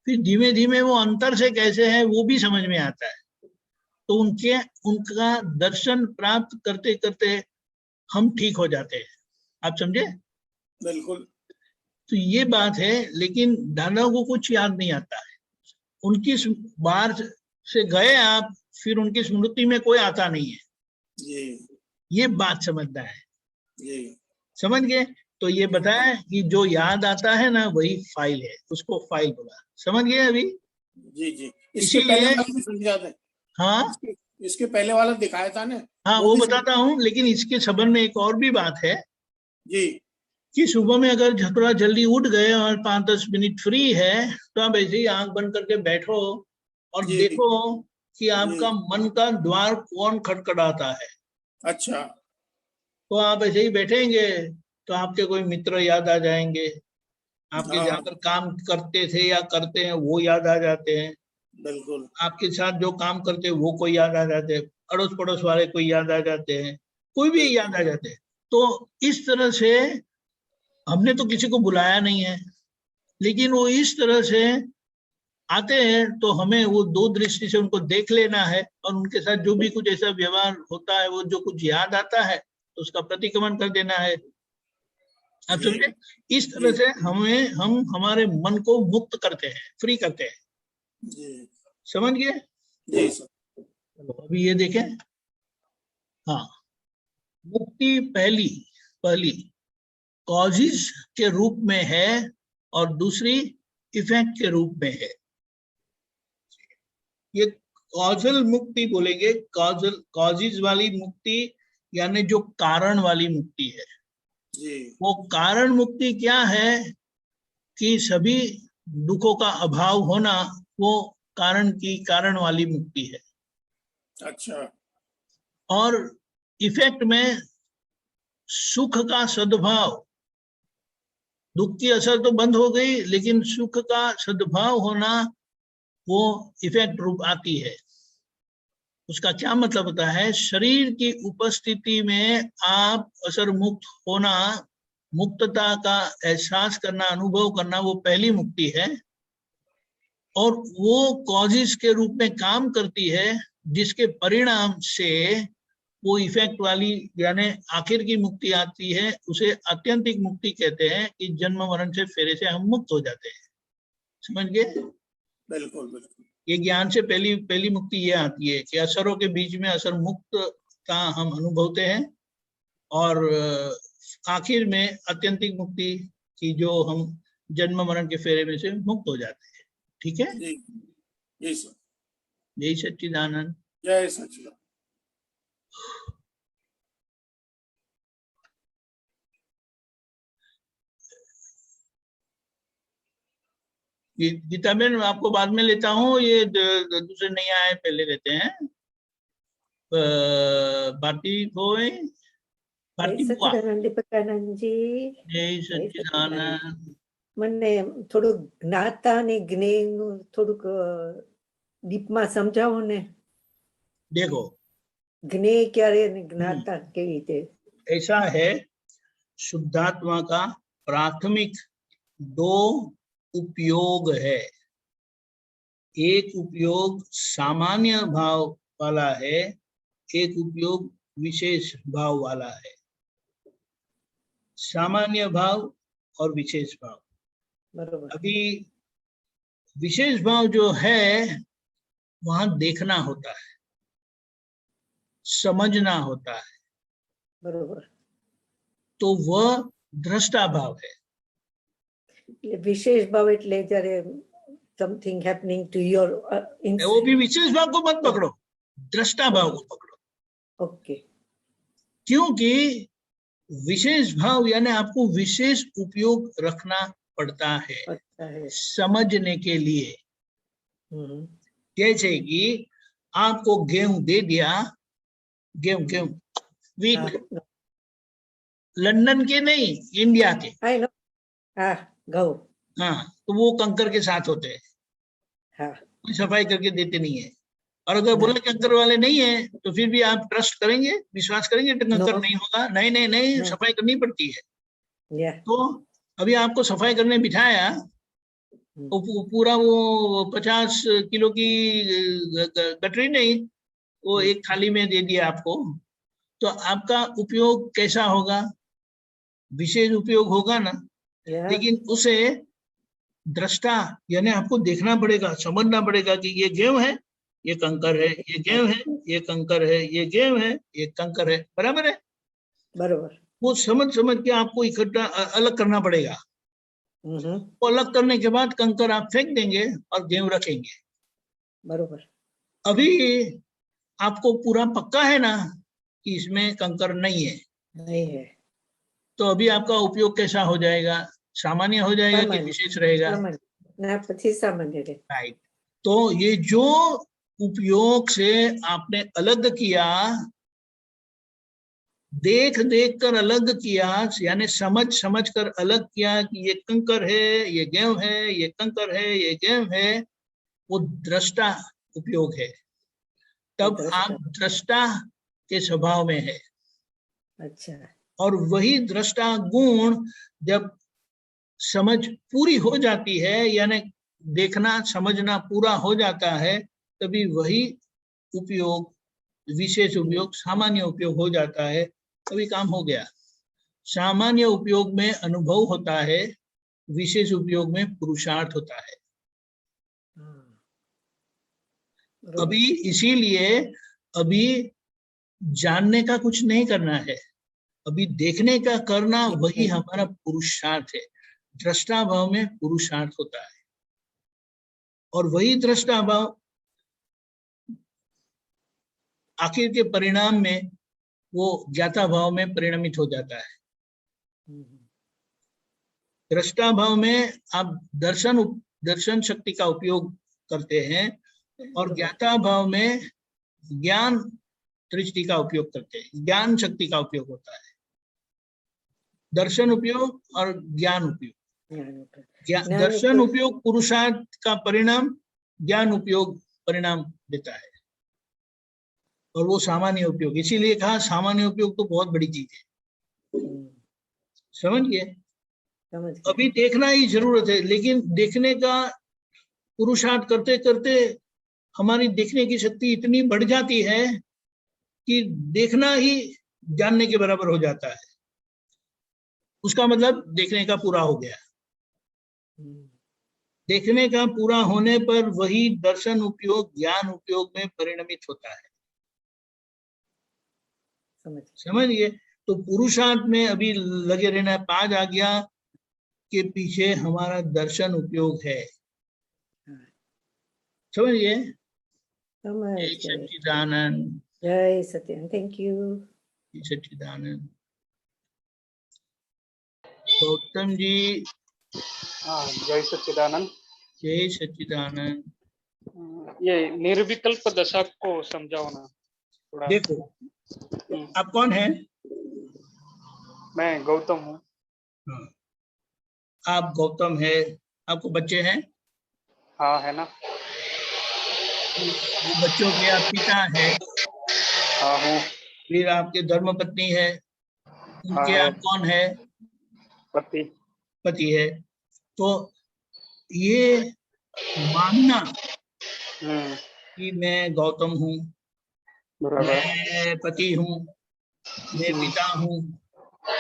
फिर धीमे धीमे वो अंतर से कैसे है वो भी समझ में आता है। तो उनका दर्शन प्राप्त करते करते हम ठीक हो जाते हैं। आप समझे? बिल्कुल। तो ये बात है। लेकिन दादा को कुछ याद नहीं आता है, उनकी बाहर से गए आप, फिर उनकी स्मृति में कोई आता नहीं है। जी, ये बात समझना है। जी, समझ गए? तो ये बताया कि जो याद आता है ना, वही फाइल है, उसको फाइल बोला। समझ गए अभी? जी, जी। इसके इसीलिए पहले वाला भी समझा था। हाँ इसके पहले वाला दिखाया था ना, हाँ, वो वो भी बताता हूँ। लेकिन इसके संबंध में एक और भी बात है जी, कि सुबह में अगर थोड़ा जल्दी उठ गए और 5-10 मिनट फ्री है, तो आप ऐसे ही आंख बंद करके बैठो और जी, देखो कि जी। आपका मन का द्वार कौन खटखटाता है। अच्छा, तो आप ऐसे ही बैठेंगे तो आपके कोई मित्र याद आ जाएंगे, आपके हाँ, जहाँ पर काम करते थे या करते हैं वो याद आ जाते हैं, बिल्कुल। आपके साथ जो काम करते हैं वो कोई याद आ जाते हैं, अड़ोस पड़ोस वाले कोई याद आ जाते हैं, कोई भी बिल्कुल। याद आ जाते हैं। तो इस तरह से हमने तो किसी को बुलाया नहीं है, लेकिन वो इस तरह से आते हैं, तो हमें वो दो दृष्टि से उनको देख लेना है, और उनके साथ जो भी कुछ ऐसा व्यवहार होता है, वो जो कुछ याद आता है तो उसका प्रतिक्रमण कर देना है। आप जी, समझे? इस तरह जी, से हम हमारे मन को मुक्त करते हैं, फ्री करते हैं। जी, समझ गए? जी सर। चलो अभी ये देखें। हाँ, मुक्ति पहली पहली कॉजेज के रूप में है और दूसरी इफेक्ट के रूप में है। ये कॉजल मुक्ति बोलेंगे, कॉजल कॉजेज वाली मुक्ति, यानी जो कारण वाली मुक्ति है। जी, वो कारण मुक्ति क्या है? कि सभी दुखों का अभाव होना, वो कारण वाली मुक्ति है। अच्छा, और इफेक्ट में सुख का सद्भाव, दुख की असर तो बंद हो गई, लेकिन सुख का सद्भाव होना वो इफेक्ट रूप आती है। उसका क्या मतलब होता है? शरीर की उपस्थिति में आप असर मुक्त होना, मुक्तता का एहसास करना, अनुभव करना, वो पहली मुक्ति है। और वो कॉजेस के रूप में काम करती है, जिसके परिणाम से वो इफेक्ट वाली यानी आखिर की मुक्ति आती है। उसे आत्यंतिक मुक्ति कहते हैं कि जन्म मरण से फेरे से हम मुक्त हो जाते हैं। समझ गए? बिल्कुल बिल्कुल। ये ज्ञान से पहली मुक्ति ये आती है कि असरों के बीच में असर मुक्त का हम अनुभवते हैं, और आखिर में आत्यंतिक मुक्ति की जो हम जन्म मरण के फेरे में से मुक्त हो जाते हैं। ठीक है? जी जी सर। यही सच्चिदानंद। जय सच्चिदानंद। गीता बहन आपको बाद में लेता हूँ, ये दूसरे नहीं आए, पहले लेते हैं। भारती कोई, भारती बुआ। સચ્ચિદાનંદ દીપકાનંદ जी जय जय सच्चिदानंद। सच्चिदानंद। મને થોડું જ્ઞાતા અને જ્ઞેયનું થોડુંક ડીપમાં સમજાવો ને। देखो, જ્ઞેય ક્યારે અને જ્ઞાતા કેવી રીતે? ऐसा है, शुद्धात्मा का प्राथमिक दो उपयोग है। एक उपयोग सामान्य भाव वाला है, एक उपयोग विशेष भाव वाला है। सामान्य भाव और विशेष भाव। બરોબર अभी विशेष भाव जो है वहां देखना होता है, समझना होता है, બરોબર। तो वह दृष्टा भाव है। એટલે વિશેષ ભાવ એટલે જ્યારે something happening to your वो भी विशेष भाव को मत पकड़ो, दृष्टा भाव को पकड़ो। ओके। क्योंकि विशेष भाव यानी आपको विशेष उपयोग रखना पड़ता है अच्छा है। समझने के लिए। हम्म। जैसे कि आपको गेहूं दे दिया, गेहूं वीट, हाँ, लंदन के नहीं, इंडिया के। I know। हाँ, गौ। हाँ, तो वो कंकर के साथ होते हैं, हाँ कोई सफाई करके देते नहीं है। और अगर बोला कंकर वाले नहीं है तो फिर भी आप ट्रस्ट करेंगे, विश्वास करेंगे कि कंकर No। नहीं होगा? नहीं नहीं नहीं, No। सफाई करनी पड़ती है। या तो अभी आपको सफाई करने बिठाया, तो पूरा वो 50 किलो की गटरी नहीं, वो एक थाली में दे दिया आपको, तो आपका उपयोग कैसा होगा? विशेष उपयोग होगा ना। या लेकिन उसे दृष्टा यानी आपको देखना पड़ेगा, समझना पड़ेगा कि ये गेहूं है, ये कंकर है, ये गेहूं है, ये कंकर है, ये गेहूं है, ये कंकर है। बराबर है? बरोबर। वो समझ के आपको इकट्ठा अलग करना पड़ेगा। वो अलग करने के बाद कंकर आप फेंक देंगे और गेहूं रखेंगे। बरोबर। अभी आपको पूरा पक्का है ना कि इसमें कंकर नहीं है, नहीं है। तो अभी आपका उपयोग कैसा हो जाएगा? सामान्य हो जाएगा कि सामान्य। विशेष रहेगा? सामान्य ना, પછી સામાન્ય રહે। राइट। तो ये जो उपयोग से आपने अलग किया, देख कर अलग किया, यानी समझ कर अलग किया कि ये कंकर है, ये गेहूं है, ये कंकर है, ये गेहूं है, वो दृष्टा उपयोग है। तब आप दृष्टा के स्वभाव में है। अच्छा। और वही दृष्टा गुण जब समझ पूरी हो जाती है, यानी देखना समझना पूरा हो जाता है, तभी वही उपयोग, विशेष उपयोग सामान्य उपयोग हो जाता है। तभी काम हो गया। सामान्य उपयोग में अनुभव होता है, विशेष उपयोग में पुरुषार्थ होता है। अभी इसीलिए अभी जानने का कुछ नहीं करना है, अभी देखने का करना, वही हमारा पुरुषार्थ है। दृष्टा भाव में पुरुषार्थ होता है, और वही दृष्टा भाव आखिर के परिणाम में वो ज्ञाता भाव में परिणमित हो जाता है। दृष्टा भाव में आप दर्शन शक्ति का उपयोग करते हैं, और ज्ञाता भाव में ज्ञान दृष्टि का उपयोग करते हैं, ज्ञान शक्ति का उपयोग होता है। दर्शन उपयोग और ज्ञान उपयोग, ज्ञान उपयोग। ज्ञान दर्शन उपयोग- उपयोग पुरुषार्थ का परिणाम, ज्ञान उपयोग परिणाम देता है, और वो सामान्य उपयोग। इसीलिए कहा सामान्य उपयोग तो बहुत बड़ी चीज है। समझ गए? समझ गए। अभी देखना ही जरूरत है, लेकिन देखने का पुरुषार्थ करते करते हमारी देखने की शक्ति इतनी बढ़ जाती है कि देखना ही जानने के बराबर हो जाता है। उसका मतलब देखने का पूरा हो गया। देखने का पूरा होने पर वही दर्शन उपयोग ज्ञान उपयोग में परिणमित होता है। समझ गए? तो पुरुषार्थ में अभी लगे रहना। 5 आज्ञा के पीछे हमारा दर्शन उपयोग है। समझिए? समझ जय गए। सच्चिदानंद। जय सत्यानंद। Thank you. जय सच्चिदानंद। गौतम जी। हाँ, जय सच्चिदानंद। जय सच्चिदानंद। ये निर्विकल्प दशा को समझाओ ना थोड़ा। देखो, आप कौन हैं? मैं गौतम हूँ। हाँ, आप गौतम है। आपको बच्चे हैं? हाँ, है ना। वो बच्चों के आप पिता है। हाँ हूँ। फिर आपके धर्मपत्नी है। उनके है। आप कौन है? पति। पति है। तो ये मानना कि मैं गौतम हूँ, बराबर। मैं पति हूँ, मैं पिता हूँ,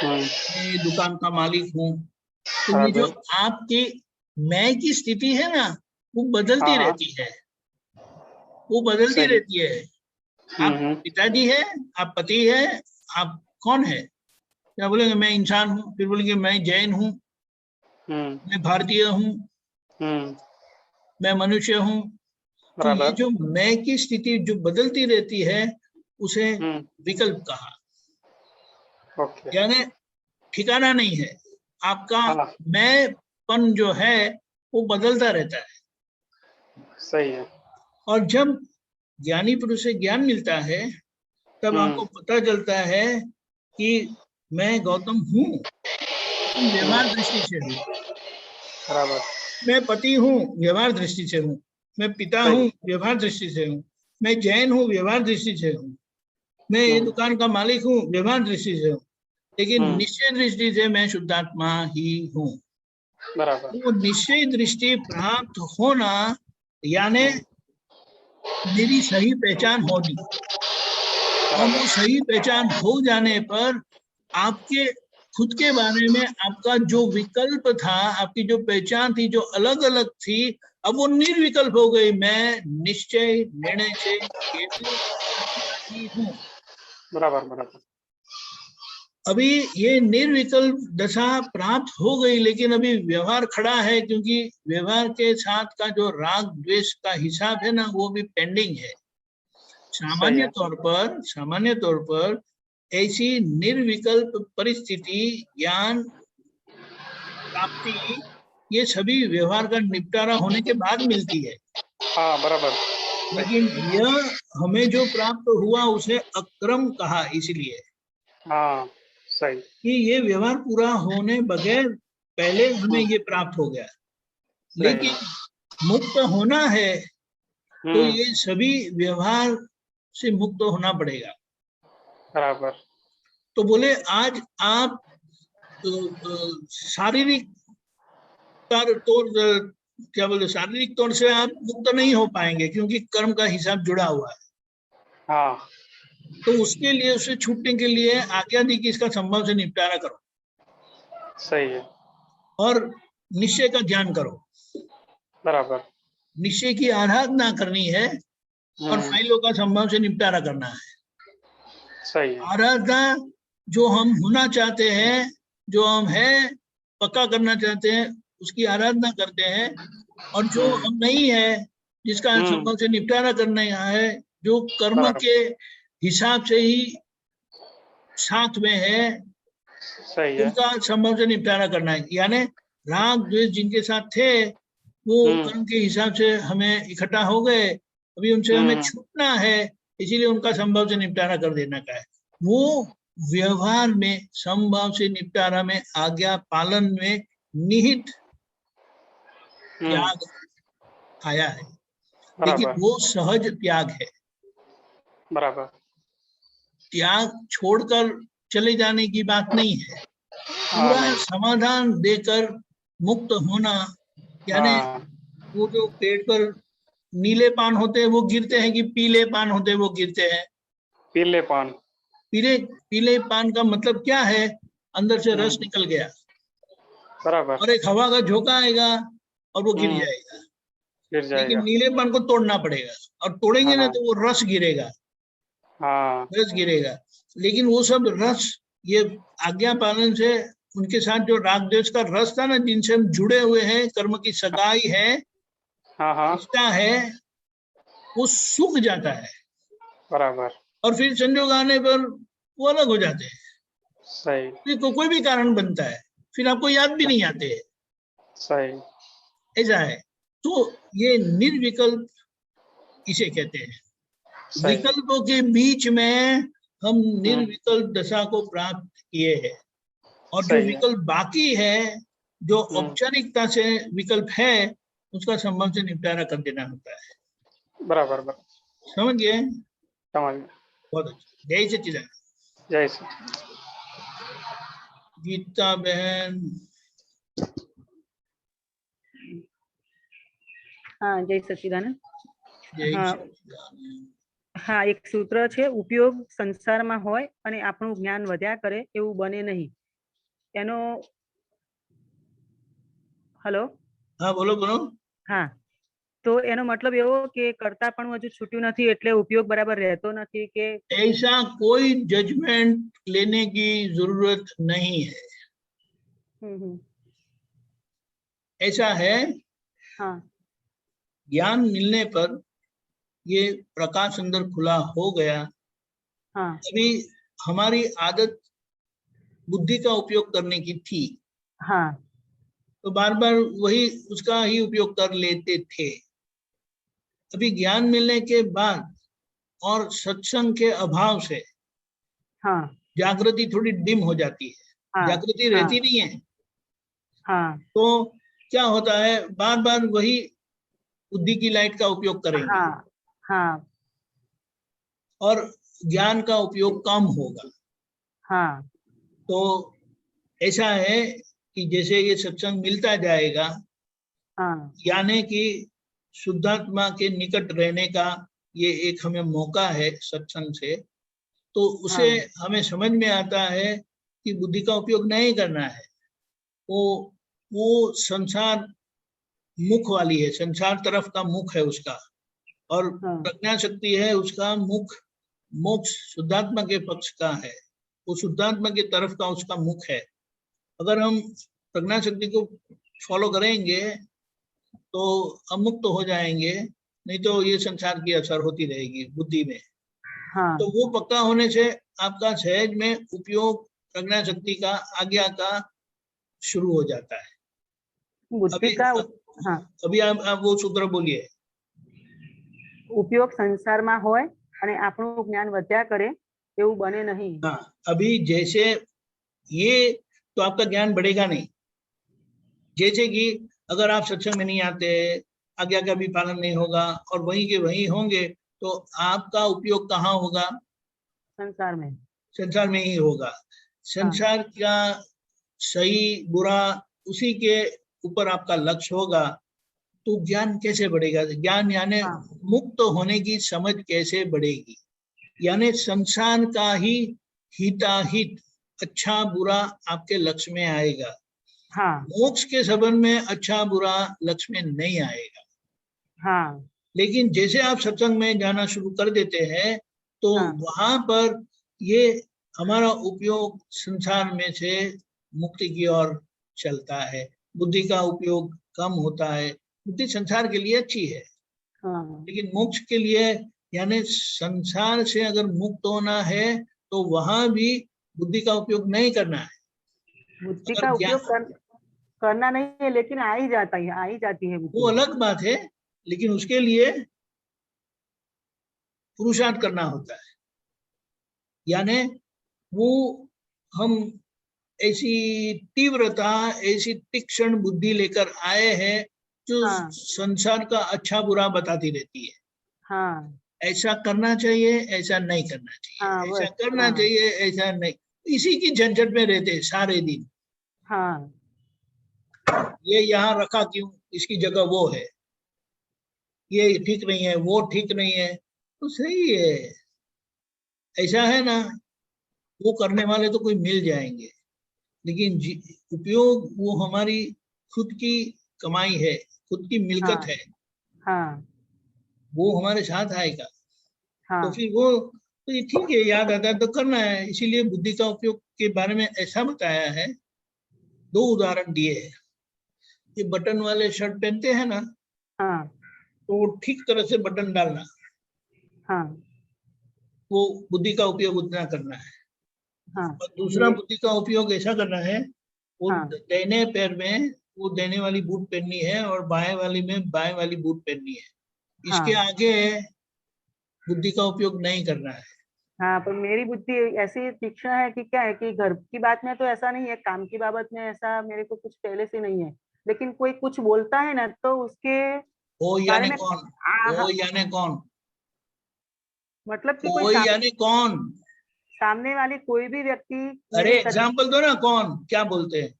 मैं दुकान का मालिक हूँ, तो ये जो आपकी मैं की स्थिति है ना, वो बदलती रहती है। वो बदलती रहती है। आप पिताजी है, आप पति है, आप कौन है? क्या बोलेंगे? मैं इंसान हूँ। फिर बोलेंगे मैं जैन हूँ, मैं भारतीय हूँ, मैं मनुष्य हूँ। तो ये जो मैं की स्थिति जो बदलती रहती है उसे विकल्प कहा। यानी ठिकाना नहीं है आपका। मैंपन जो है वो बदलता रहता है। सही है। और जब ज्ञानी पुरुष से ज्ञान मिलता है तब आपको पता चलता है कि मैं गौतम हूँ, व्यवहार दृष्टि से हूँ। बराबर। मैं पति हूँ, व्यवहार दृष्टि से हूँ। मैं पिता हूँ, व्यवहार दृष्टि से हूँ। मैं जैन हूँ, व्यवहार दृष्टि से हूँ। मैं ये दुकान का मालिक हूँ, व्यवहार दृष्टि से हूँ। लेकिन निश्चय दृष्टि से मैं शुद्धात्मा ही हूँ। बराबर। वो निश्चय दृष्टि प्राप्त होना यानी मेरी सही पहचान होनी। और वो सही पहचान हो जाने पर आपके खुद के बारे में आपका जो विकल्प था, आपकी जो पहचान थी, जो अलग अलग थी, अब वो निर्विकल्प हो गई। मैं निश्चय निर्णय से केवल ही हूँ। बराबर बराबर। अभी ये निर्विकल्प दशा प्राप्त हो गई, लेकिन अभी व्यवहार खड़ा है, क्योंकि व्यवहार के साथ का जो राग द्वेष का हिसाब है ना, वो भी पेंडिंग है। सामान्य तौर पर ऐसी निर्विकल्प परिस्थिति, ज्ञान प्राप्ति, ये सभी व्यवहार का निपटारा होने के बाद मिलती है। हाँ, बराबर। लेकिन यह हमें जो प्राप्त हुआ उसे अक्रम कहा, इसलिए हाँ, सही। कि ये व्यवहार पूरा होने बगैर पहले हमें ये प्राप्त हो गया। लेकिन मुक्त होना है तो ये सभी व्यवहार से मुक्त होना पड़ेगा। बराबर। तो बोले आज आप शारीरिक तौर क्या बोले शारीरिक तौर से आप मुक्त नहीं हो पाएंगे, क्योंकि कर्म का हिसाब जुड़ा हुआ है। हाँ। तो उसके लिए, उसे छूटने के लिए आज्ञा दी कि इसका संभव से निपटारा करो। सही है। और निश्चय का ज्ञान करो। बराबर। निश्चय की आराधना करनी है और फाइलों का संभव से निपटारा करना है। सही है। आराधना जो हम होना चाहते हैं, जो हम है पक्का करना चाहते हैं, उसकी आराधना करते हैं। और जो हम नहीं है, जिसका संभव से निपटारा करना है, जो कर्म के हिसाब से ही साथ में है, सही है। उनका संभव से निपटारा करना है। यानी राग द्वेष जिनके साथ थे वो कर्म के हिसाब से हमें इकट्ठा हो गए, अभी उनसे हमें छूटना है, इसीलिए उनका संभव से निपटारा कर देना का है। वो व्यवहार में संभव से निपटारा में, आज्ञा पालन में निहित त्याग आया है, लेकिन बराबर वो सहज त्याग है। बराबर त्याग छोड़कर चले जाने की बात नहीं है, हाँ पूरा नहीं समाधान देकर मुक्त होना। यानी हाँ वो जो पेड़ पर नीले पान होते हैं वो गिरते हैं कि पीले पान होते हैं वो गिरते हैं? पीले पान पीले पीले पान का मतलब क्या है? अंदर से रस निकल गया बराबर और एक हवा का झोंका आएगा और वो गिर हम्म, जाएगा। गिर लेकिन जाएगा नीले पान को तोड़ना पड़ेगा, और तोड़ेंगे ना हाँ तो वो रस गिरेगा, हाँ रस गिरेगा। लेकिन वो सब रस, ये आज्ञा पालन से उनके साथ जो राग द्वेष का रस था ना, जिनसे हम जुड़े हुए हैं, कर्म की सगाई है, हाँ हाँ रिश्ता है, वो सूख जाता है बराबर और फिर संजोग आने पर वो अलग हो जाते हैं। सही फिर कोई भी कारण बनता है, फिर आपको याद भी नहीं आते हैं, सही ऐसा है। तो ये निर्विकल्प इसे कहते हैं। सही विकल्पों के बीच में हम हम्म, निर्विकल्प दशा को प्राप्त किए हैं, और जो सही है विकल्प बाकी है, जो हम्म, औपचारिकता से विकल्प है, उसका संबंध से निपटारा कर देना होता है। बराबर बराबर समझ गए? समझ गया बहुत अच्छा। जय सच्चिदानंद। जय श्री गीता बहन। હા જય સચ્ચિદાનંદ. जय હા सच्चिदानंद। હા એક સૂત્ર છે, ઉપયોગ સંસારમાં હોય અને આપણું જ્ઞાન વધ્યા કરે એવું બને નહીં. એનો હલો हाँ बोलो बोलो। હા, તો એનો મતલબ એવો કે કરતા પણ હજુ છૂટ્યું નથી એટલે ઉપયોગ બરાબર રહેતો નથી કે ऐसा कोई जजमेंट लेने की जरूरत नहीं है। ऐसा है, હા ज्ञान मिलने पर ये प्रकाश अंदर खुला हो गया। હા अभी हमारी आदत बुद्धि का उपयोग करने की थी, હા तो बार बार वही उसका ही उपयोग कर लेते थे। अभी ज्ञान मिलने के बाद और सत्संग के अभाव से હા जागृति थोड़ी डिम हो जाती है, હા जागृति હા रहती नहीं है। હા तो क्या होता है, बार बार वही बुद्धि की लाइट का उपयोग करेंगे હા હા और ज्ञान का उपयोग कम होगा। હા तो ऐसा है कि जैसे ये सत्संग मिलता जाएगा, હા यानी कि शुद्धात्मा के निकट रहने का ये एक हमें मौका है सत्संग से, तो उसे हाँ हमें समझ में आता है कि बुद्धि का उपयोग नहीं करना है। वो संसार मुख वाली है, संसार तरफ का मुख है उसका, और हाँ प्रज्ञा शक्ति है उसका मुख, मोक्ष शुद्धात्मा के पक्ष का है, वो शुद्धात्मा की तरफ का उसका मुख है। अगर हम प्रज्ञा शक्ति को फॉलो करेंगे तो हम मुक्त हो जाएंगे, नहीं तो ये संसार की असर होती रहेगी बुद्धि में। हाँ तो वो पक्का होने से आपका सहज में उपयोग प्रज्ञा शक्ति का, आज्ञा का शुरू हो जाता है। बुद्धि अभी का हाँ अभी आप वो सूत्र बोलिए। ઉપયોગ સંસારમાં હોય અને આપણું જ્ઞાન વધ્યા કરે એવું બને નહીં. हाँ, अभी जैसे ये तो आपका ज्ञान बढ़ेगा नहीं। जैसे कि अगर आप सत्संग में नहीं आते, आज्ञा का भी पालन नहीं होगा और वहीं के वहीं होंगे, तो आपका उपयोग कहाँ होगा? સંસાર में संसार में ही होगा। संसार का सही बुरा उसी के ऊपर आपका लक्ष्य होगा, तो ज्ञान कैसे बढ़ेगा? ज्ञान यानी हाँ मुक्त होने की समझ कैसे बढ़ेगी? यानी संसार का ही हिताहित, अच्छा बुरा आपके लक्ष्य में आएगा। हाँ मोक्ष के संबंध में अच्छा बुरा लक्ष्य में नहीं आएगा। हाँ लेकिन जैसे आप सत्संग में जाना शुरू कर देते हैं, तो हाँ वहां पर ये हमारा उपयोग संसार में से मुक्ति की ओर चलता है, बुद्धि का उपयोग कम होता है। बुद्धि संसार के लिए अच्छी है, हाँ लेकिन मोक्ष के लिए, यानी संसार से अगर मुक्त होना है, तो वहां भी बुद्धि का उपयोग नहीं करना है। बुद्धि अगर का ज्ञान, उपयोग करना नहीं है, लेकिन आ ही जाता है, आ ही जाती है वो बुद्धि। अलग बात है, लेकिन उसके लिए पुरुषार्थ करना होता है। यानी वो हम ऐसी तीव्रता, ऐसी तीक्ष्ण बुद्धि लेकर आए हैं जो हाँ संसार का अच्छा बुरा बताती रहती है। हाँ ऐसा करना चाहिए, ऐसा नहीं करना चाहिए, हाँ ऐसा बस करना हाँ चाहिए, ऐसा नहीं। इसी की झंझट में रहते हैं सारे दिन। हाँ ये यहाँ रखा क्यों, इसकी जगह वो है, ये ठीक नहीं है, वो ठीक नहीं है, तो सही है। ऐसा है ना, वो करने वाले तो कोई मिल जाएंगे, लेकिन उपयोग वो हमारी खुद की कमाई है, खुद की मिलकत हाँ है, हाँ वो हमारे साथ आएगा। तो हाँ फिर वो तो ये ठीक है, याद आता है तो करना है। इसीलिए बुद्धि का उपयोग के बारे में ऐसा बताया है, दो उदाहरण दिए हैं। ये बटन वाले शर्ट पहनते हैं ना, हाँ तो वो ठीक तरह से बटन डालना, हाँ वो बुद्धि का उपयोग उतना करना है। हाँ और दूसरा ये बुद्धि का उपयोग ऐसा करना है, वो हाँ दाहिने पैर में वो दाहिने वाली बूट पहननी है और बाएं वाली में बाएं वाली बूट पहननी है। इसके हाँ आगे बुद्धि का उपयोग नहीं करना है। हाँ, पर मेरी बुद्धि ऐसी तीक्ष्ण है कि क्या है कि घर की बात में तो ऐसा नहीं है, काम की बाबत में ऐसा मेरे को कुछ पहले से नहीं है, लेकिन कोई कुछ बोलता है ना तो उसके वो बारे यानी में कौन, वो हाँ, यानी कौन, मतलब कि कोई वो यानी कौन? सामने वाली कोई भी व्यक्ति अरे मेरे एग्जाम्पल दो ना, कौन, क्या बोलते हैं?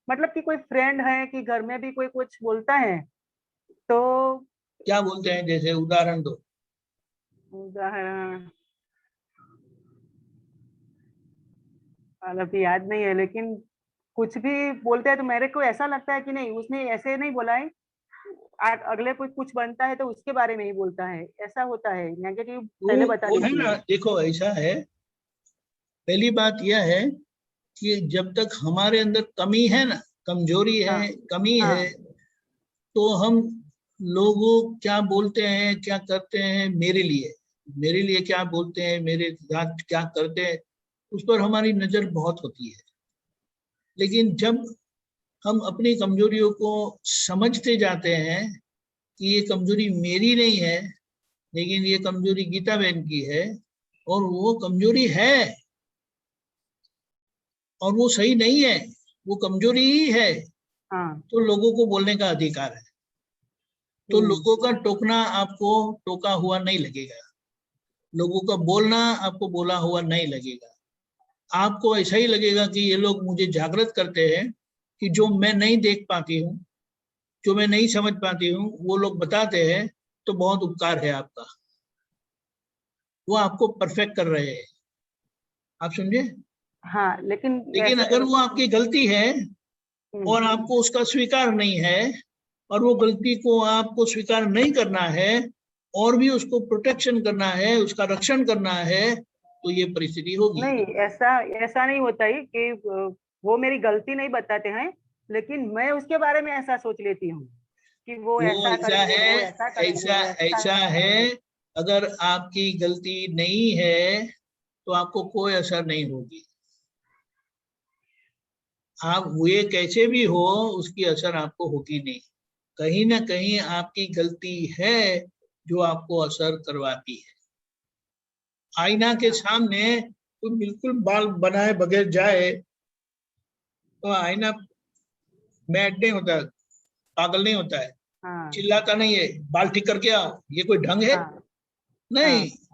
मतलब कि कोई फ्रेंड है कि घर में भी कोई कुछ बोलता है तो क्या बोलते हैं, जैसे उदाहरण दो। उदाहरण अभी याद नहीं है, लेकिन कुछ भी बोलते हैं तो मेरे को ऐसा लगता है कि नहीं उसने ऐसे नहीं बोला है, अगले कोई कुछ बनता है तो उसके बारे में ही बोलता है, ऐसा होता है, नेगेटिव पहले बता वो है देती ना, है। देखो ऐसा है, पहली बात यह है कि जब तक हमारे अंदर कमी है ना, कमजोरी हाँ है, कमी हाँ है, तो हम लोगों क्या बोलते हैं, क्या करते हैं मेरे लिए क्या बोलते हैं, मेरे साथ क्या करते हैं, उस पर हमारी नजर बहुत होती है। लेकिन जब हम अपनी कमजोरियों को समझते जाते हैं कि ये कमजोरी मेरी नहीं है, लेकिन ये कमजोरी गीता बहन की है, और वो कमजोरी है और वो सही नहीं है, वो कमजोरी ही है, हाँ तो लोगों को बोलने का अधिकार है। तो हम्म, लोगों का टोकना आपको टोका हुआ नहीं लगेगा, लोगों का बोलना आपको बोला हुआ नहीं लगेगा। आपको ऐसा ही लगेगा कि ये लोग मुझे जागृत करते हैं कि जो मैं नहीं देख पाती हूँ, जो मैं नहीं समझ पाती हूँ, वो लोग बताते हैं, तो बहुत उपकार है आपका, वो आपको परफेक्ट कर रहे हैं। आप समझे? हाँ लेकिन लेकिन ऐसा अगर वो आपकी गलती है और आपको उसका स्वीकार नहीं है, और वो गलती को आपको स्वीकार नहीं करना है, और भी उसको प्रोटेक्शन करना है, उसका रक्षण करना है, तो ये परिस्थिति होगी। नहीं, ऐसा ऐसा नहीं होता ही कि वो मेरी गलती नहीं बताते हैं, लेकिन मैं उसके बारे में ऐसा सोच लेती हूँ कि वो वो ऐसा ऐसा करेंगे, है, वो ऐसा करेंगे, ऐसा वो ऐसा ऐसा है, करेंगे। अगर आपकी गलती नहीं है तो आपको कोई असर नहीं होगी। आप हुए कैसे भी हो, उसकी असर आपको होगी नहीं। कहीं ना कहीं आपकी गलती है जो आपको असर करवाती है। आईना के हाँ सामने कोई बिल्कुल बाल बनाए बगैर जाए, तो आईना मैड नहीं होता, पागल नहीं होता है, हाँ चिल्लाता नहीं है बाल ठीक करके आओ, ये कोई ढंग है? हाँ नहीं, हाँ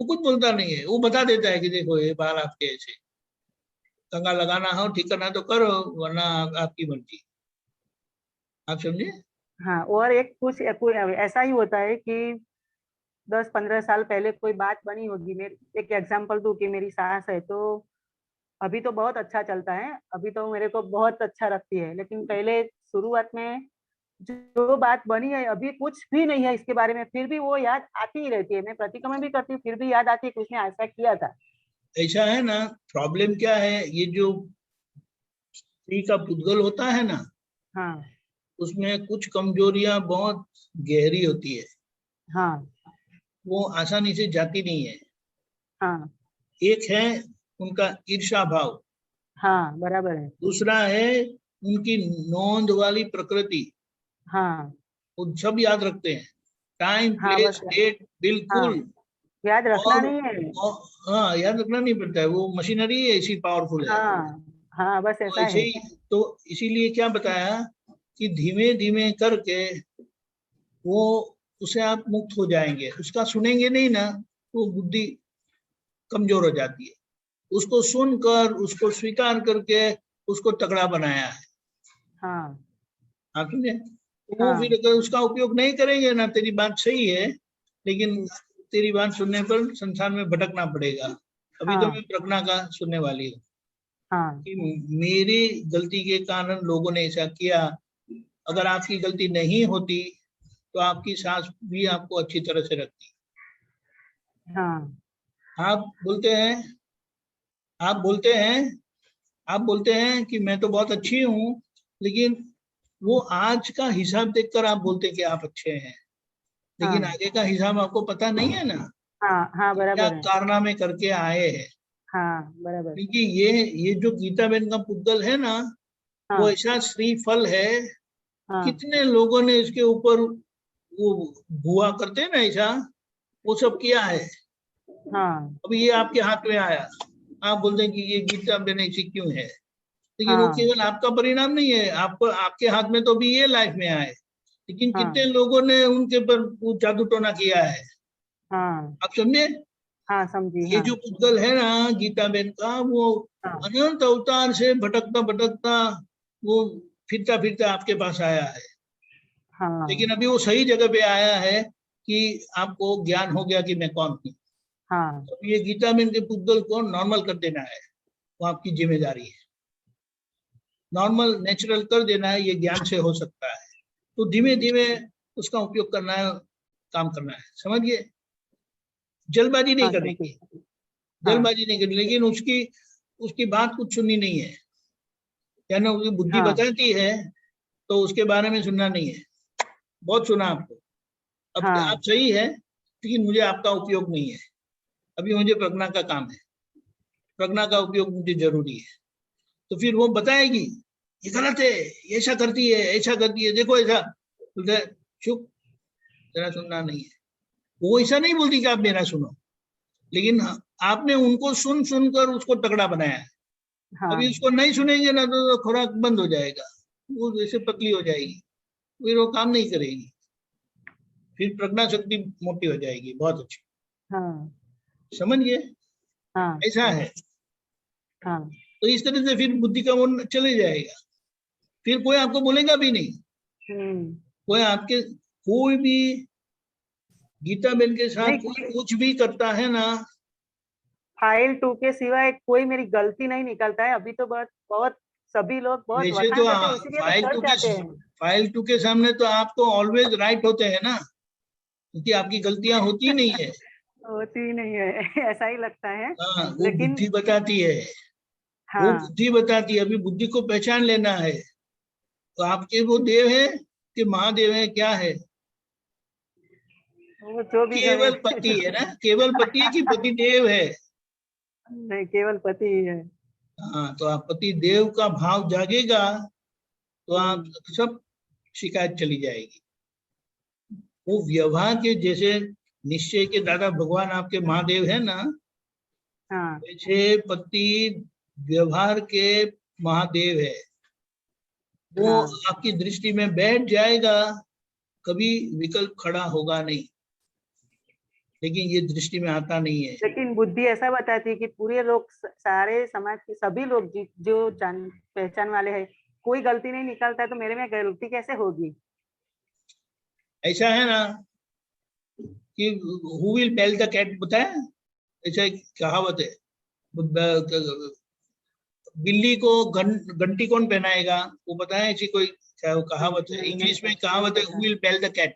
वो कुछ बोलता नहीं है, वो बता देता है कि देखो ये बाल आपके ऐसे, कंघा लगाना हो, ठीक करना तो करो, वरना आपकी मर्जी। आप समझे? हाँ। और एक कुछ ऐसा ही होता है कि 10-15 साल पहले कोई बात बनी होगी, मेरी एक एग्जांपल दूं कि मेरी सास है तो अभी तो बहुत अच्छा चलता है, अभी तो मेरे को बहुत अच्छा रखती है, लेकिन पहले शुरुआत में जो बात बनी है अभी कुछ भी नहीं है इसके बारे में, फिर भी वो याद आती ही रहती है, मैं प्रतिक्रमण भी करती हूँ फिर भी याद आती है कि उसने ऐसा किया था। ऐसा है ना, प्रॉब्लम क्या है, ये जो स्त्री का पुद्गल होता है ना, हाँ उसमें कुछ कमजोरियां बहुत गहरी होती है, हाँ वो आसानी से जाती नहीं है। हाँ एक है उनका ईर्ष्या भाव, हाँ बराबर है। दूसरा है उनकी नोंद वाली प्रकृति, हाँ वो सब याद रखते हैं, टाइम हाँ प्लेस बस डेट हाँ, बिल्कुल। याद रखना और, नहीं है। और हाँ, याद रखना नहीं पड़ता है, वो मशीनरी ऐसी पावरफुल है। हाँ हाँ बस तो ऐसा ऐसे है। ही, तो इसीलिए क्या बताया कि धीमे धीमे करके वो उसे आप मुक्त हो जाएंगे। उसका सुनेंगे नहीं ना तो बुद्धि कमजोर हो जाती है। उसको सुनकर उसको स्वीकार करके उसको तगड़ा बनाया है। हाँ आप समझे? तो वो हाँ फिर अगर उसका उपयोग नहीं करेंगे ना, तेरी बात सही है, लेकिन तेरी बात सुनने पर संसार में भटकना पड़ेगा। अभी तो हाँ मैं प्रज्ञा का सुनने वाली हूँ हाँ कि मेरी गलती के कारण लोगों ने ऐसा किया। अगर आपकी गलती नहीं होती तो आपकी सास भी आपको अच्छी तरह से रखती। हाँ आप बोलते हैं आप बोलते हैं आप बोलते हैं कि मैं तो बहुत अच्छी हूँ, लेकिन वो आज का हिसाब देखकर आप बोलते हैं कि आप अच्छे हैं, लेकिन हाँ आगे का हिसाब आपको पता नहीं है ना हाँ हाँ कि क्या बराबर है। कारनामे करके आए हैं। हाँ बराबर। क्योंकि ये जो गीता बहन का पुद्गल है ना, वो हाँ ऐसा श्रीफल है। हाँ कितने लोगों ने इसके ऊपर वो भुआ करते हैं ना, ऐसा वो सब किया है। हाँ अभी ये आपके हाथ में आया, आप बोलते हैं कि ये गीता बहन ऐसी क्यों है, लेकिन वो हाँ केवल आपका परिणाम नहीं है। आपको आपके हाथ में तो भी ये लाइफ में आए, लेकिन हाँ कितने लोगों ने उनके पर वो जादू टोना किया है। हाँ आप समझे? हाँ समझी। ये हाँ जो पुद्गल है ना गीता बहन का, वो हाँ अनंत अवतार से भटकता भटकता वो फिरता फिरता आपके पास आया है। हाँ लेकिन अभी वो सही जगह पे आया है कि आपको ज्ञान हो गया कि मैं कौन हूँ। हाँ तो ये गीता में इनके पुद्गल को नॉर्मल कर देना है, वो आपकी जिम्मेदारी है। नॉर्मल नेचुरल कर देना है, ये ज्ञान से हो सकता है। तो धीमे धीमे उसका उपयोग करना है, काम करना है, समझिए? जल्दबाजी नहीं हाँ समझी। करेंगे, हाँ जल्दबाजी नहीं करेंगे, लेकिन उसकी उसकी बात कुछ सुननी नहीं है। यानी उसकी बुद्धि हाँ बताती है तो उसके बारे में सुनना नहीं है। बहुत सुना आपको, अब आप हाँ सही है, लेकिन मुझे आपका उपयोग नहीं है। अभी मुझे प्रज्ञा का काम है, प्रज्ञा का उपयोग मुझे जरूरी है। तो फिर वो बताएगी ये गलत है, ये ऐसा करती है, ऐसा करती है, देखो ऐसा। बोलते चुप, तेरा सुनना नहीं है। वो ऐसा नहीं बोलती कि आप मेरा सुनो, लेकिन आपने उनको सुन सुनकर उसको तगड़ा बनाया है। अभी हाँ उसको नहीं सुनेंगे ना तो खुराक बंद हो जाएगा, वो जैसे पतली हो जाएगी, फिर वो काम नहीं करेगी, फिर प्रज्ञा शक्ति मोटी हो जाएगी। बहुत अच्छी, हाँ समझ गए? हाँ ऐसा है। हाँ तो इस तरह से फिर बुद्धि का वो चले जाएगा, फिर कोई आपको बोलेगा भी नहीं। हम्म। कोई आपके कोई भी गीता बहन के साथ नहीं कोई कोई कुछ भी करता है ना, फाइल 2 के सिवाय कोई मेरी गलती नहीं निकलता है। अभी तो बहुत बहुत सभी लोग बहुत वैसे तो वखाण करते हैं, इसीलिए तो चढ़ जाते हैं। फाइल टू के सामने तो आप तो ऑलवेज राइट होते हैं ना, क्योंकि आपकी गलतियां होती नहीं है। होती नहीं है ऐसा ही लगता है। हाँ, वो लेकिन बुद्धि बताती है, वो हाँ बुद्धि बताती है। अभी बुद्धि को पहचान लेना है। तो आपके वो देव है कि महादेव है, क्या है? वो जो भी कहे केवल पति है ना, केवल पति है कि पति देव है? नहीं केवल पति ही है। हाँ, तो आप पति देव का भाव जागेगा तो आप सब शिकायत चली जाएगी। वो व्यवहार के जैसे निश्चय के दादा भगवान आपके महादेव है ना, हाँ वैसे पति व्यवहार के महादेव है। वो हाँ आपकी दृष्टि में बैठ जाएगा, कभी विकल्प खड़ा होगा नहीं, लेकिन ये दृष्टि में आता नहीं है। लेकिन बुद्धि ऐसा बताती है कि पूरे लोग सारे समाज के सभी लोग जो जान पहचान वाले हैं, कोई गलती नहीं निकलता है, तो मेरे में गलती कैसे होगी? ऐसा है ना कि who will bell the cat, पता है? ऐसा एक कहावत है, बिल्ली को घंटी कौन पहनाएगा, वो पता है? ऐसी कोई कहावत है, इंग्लिश में कहावत है, who will bell the cat.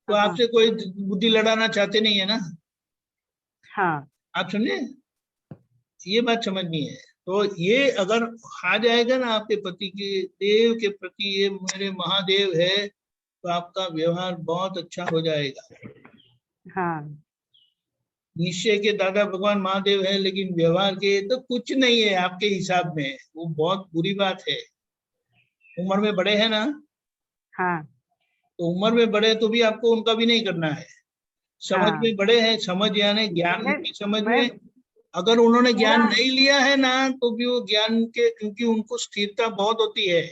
तो हाँ आपसे कोई बुद्धि लड़ाना चाहते नहीं है ना, हाँ आप समझे? ये बात समझनी है। तो ये अगर आ जाएगा ना आपके पति के देव के प्रति, ये मेरे महादेव है, तो आपका व्यवहार बहुत अच्छा हो जाएगा। हाँ निश्चय के दादा भगवान महादेव है, लेकिन व्यवहार के तो कुछ नहीं है आपके हिसाब में, वो बहुत बुरी बात है। उम्र में बड़े हैं ना, हाँ तो उम्र में बड़े तो भी आपको उनका भी नहीं करना है। समझ हाँ में बड़े हैं, समझ यानी ज्ञान की समझ मैं में, अगर उन्होंने पूरा ज्ञान नहीं लिया है ना, तो भी वो ज्ञान के, क्योंकि उनको स्थिरता बहुत होती है,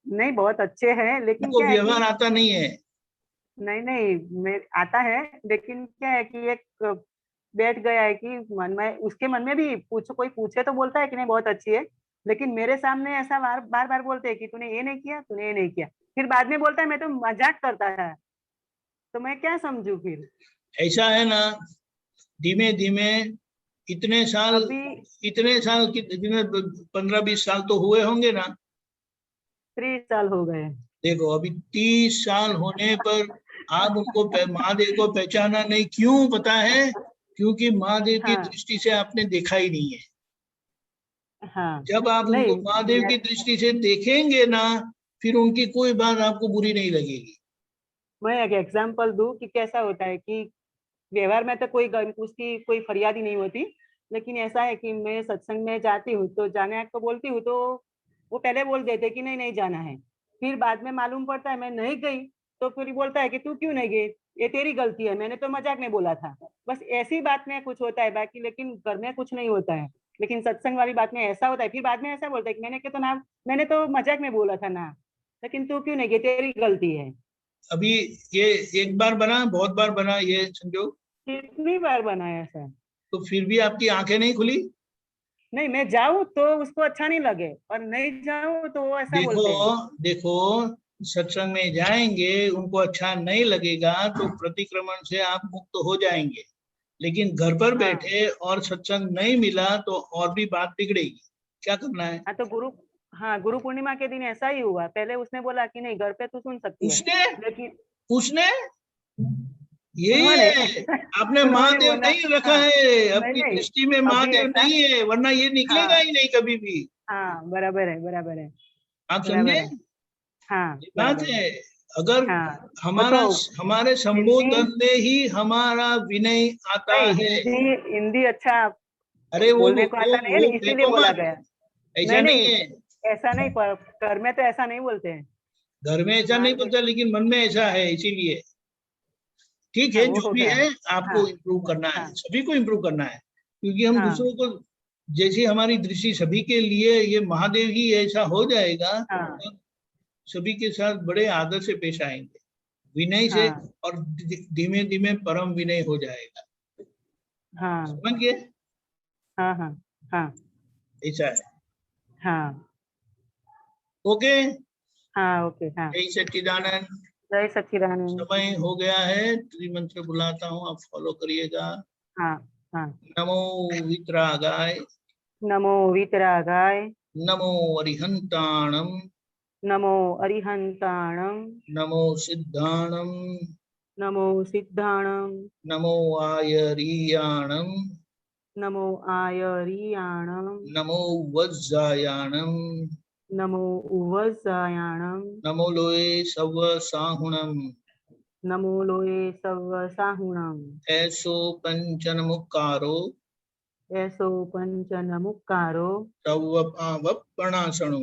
नहीं बहुत अच्छे हैं, लेकिन उनको क्या है व्यवहार कि आता नहीं है। नहीं नहीं मैं आता है, लेकिन क्या है कि एक बैठ गया है कि मन में, उसके मन में भी पूछो, कोई पूछे तो बोलता है कि नहीं बहुत अच्छी है, लेकिन मेरे सामने ऐसा बार बार बार बोलते हैं कि तूने ये नहीं किया, तूने ये नहीं किया, फिर बाद में बोलता है मैं तो मजाक करता था, तो मैं क्या समझू फिर। ऐसा है ना, धीमे धीमे इतने साल, अभी इतने साल कितने 15-20 साल तो हुए होंगे ना। 30 साल हो गए। देखो अभी 30 साल होने पर आप उनको महादेव को पहचाना नहीं, क्यों पता है? क्योंकि महादेव की हाँ दृष्टि से आपने देखा ही नहीं है। हाँ। जब आप नहीं उनको महादेव की दृष्टि से देखेंगे ना, फिर उनकी कोई बात आपको बुरी नहीं लगेगी। मैं एक एग्जांपल दूं कि कैसा होता है कि व्यवहार में तो कोई उसकी कोई फरियाद ही नहीं होती, लेकिन ऐसा है कि मैं सत्संग में जाती हूँ तो जाने को बोलती हूँ, तो वो पहले बोल देते कि नहीं नहीं जाना है, फिर बाद में मालूम पड़ता है मैं नहीं गई, तो फिर बोलता है कि तू क्यों नहीं गई, ये तेरी गलती है, मैंने तो मजाक में बोला था। बस ऐसी बात में कुछ होता है, बाकी लेकिन घर में कुछ नहीं होता है, लेकिन सत्संग वाली बात में ऐसा होता है, फिर बाद में ऐसा बोलता है कि मैंने तो मजाक में बोला था ना, लेकिन तू क्यों नहीं गई, तेरी गलती है। अभी ये एक बार बना, बहुत बार बना ये संजोग, कितनी बार बनाया ऐसा। तो फिर भी आपकी आंखें नहीं खुली? नहीं मैं जाऊं तो उसको अच्छा नहीं लगे, और नहीं जाऊं तो वो ऐसा देखो, बोलते हैं। देखो, सत्संग में जाएंगे उनको अच्छा नहीं लगेगा तो प्रतिक्रमण से आप मुक्त हो जाएंगे, लेकिन घर पर हाँ बैठे और सत्संग नहीं मिला तो और भी बात बिगड़ेगी। क्या करना है? हाँ। तो गुरु पूर्णिमा के दिन ऐसा ही हुआ, पहले उसने बोला कि नहीं घर पे तू सुन सकती है, उसने लेकिन उसने यही उन्होंने है, आपने उन्होंने महादेव बोला। नहीं रखा हाँ है, नहीं अपनी नहीं। दृष्टि में अभी महादेव ऐसा। नहीं है, वरना ये निकलेगा हाँ ही नहीं कभी भी। हाँ बराबर है बराबर है आप समझे? बराबर है। हाँ ये बात बराबर है। है। अगर हाँ वो हमारा, तो हमारे हिंदी, संबोधन में ही हमारा विनय आता नहीं है। हिंदी हिंदी अच्छा अरे बोलने को आता नहीं है ना, इसीलिए फेंको बोला मत, गया। ऐसा नहीं नहीं नहीं है। ऐसा नहीं, पर घर में तो ऐसा नहीं बोलते हैं। घर में ऐसा नहीं बाहर बोलता, लेकिन मन में ऐसा है, इसीलिए। ठीक हाँ है, वो जो भी होगा। है हाँ आपको इम्प्रूव करना है, हाँ सभी को इम्प्रूव करना है, क्योंकि हम हाँ दूसरों को, जैसी हमारी दृष्टि सभी के लिए ये महादेव ही ऐसा हो जाएगा, हाँ तो सभी के साथ बड़े आदर से पेश आएंगे, विनय से, हाँ और धीमे धीमे परम विनय हो जाएगा। हाँ समझ गए? हाँ हाँ हाँ ऐसा है। हाँ ओके। हाँ ओके हाँ। जय सच्चिदानंद। जय सच्चिदानंद। समय हो गया है, त्रिमंत्र बुलाता हूँ, आप फॉलो करिएगा। हाँ हाँ। नमो वितरागाय, नमो वीतरागाय, नमो अरिहंताणम, नमो अरिहंताणं, नमो सिद्धाणम, नमो सिद्धाणं, नमो आयरीयाणम, नमो आयरीयाणं, नमो वज्जायाणम, नमो उवज्जायाणं, नमो लोये सव साहुणम, नमो लोये सव्व साहुणम्। ऐसो पंचन मुक्कारो, ऐसो पंचनमुक्कारो, तव पावपणासणो,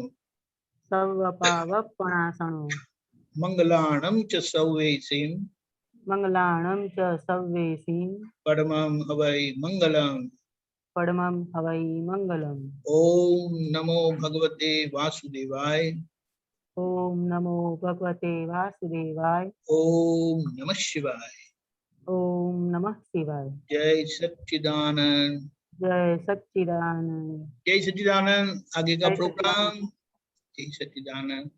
सव्व पावपणासनो, मंगलाणम च सव्वेसिम, मंगलाणं च सव्वेसिं, परमं हवै मंगलम्। परमं हवै मङ्गलम्। ओम नमो भगवते वासुदेवाय, ॐ नमो भगवते वासुदेवाय। ओम नमः शिवाय। ॐ नमः शिवाय। जय सच्चिदानंद। जय सच्चिदानंद। जय सच्चिदानंद। आगे का जय सच्चिदानंद। प्रोग्राम। जय सच्चिदानंद।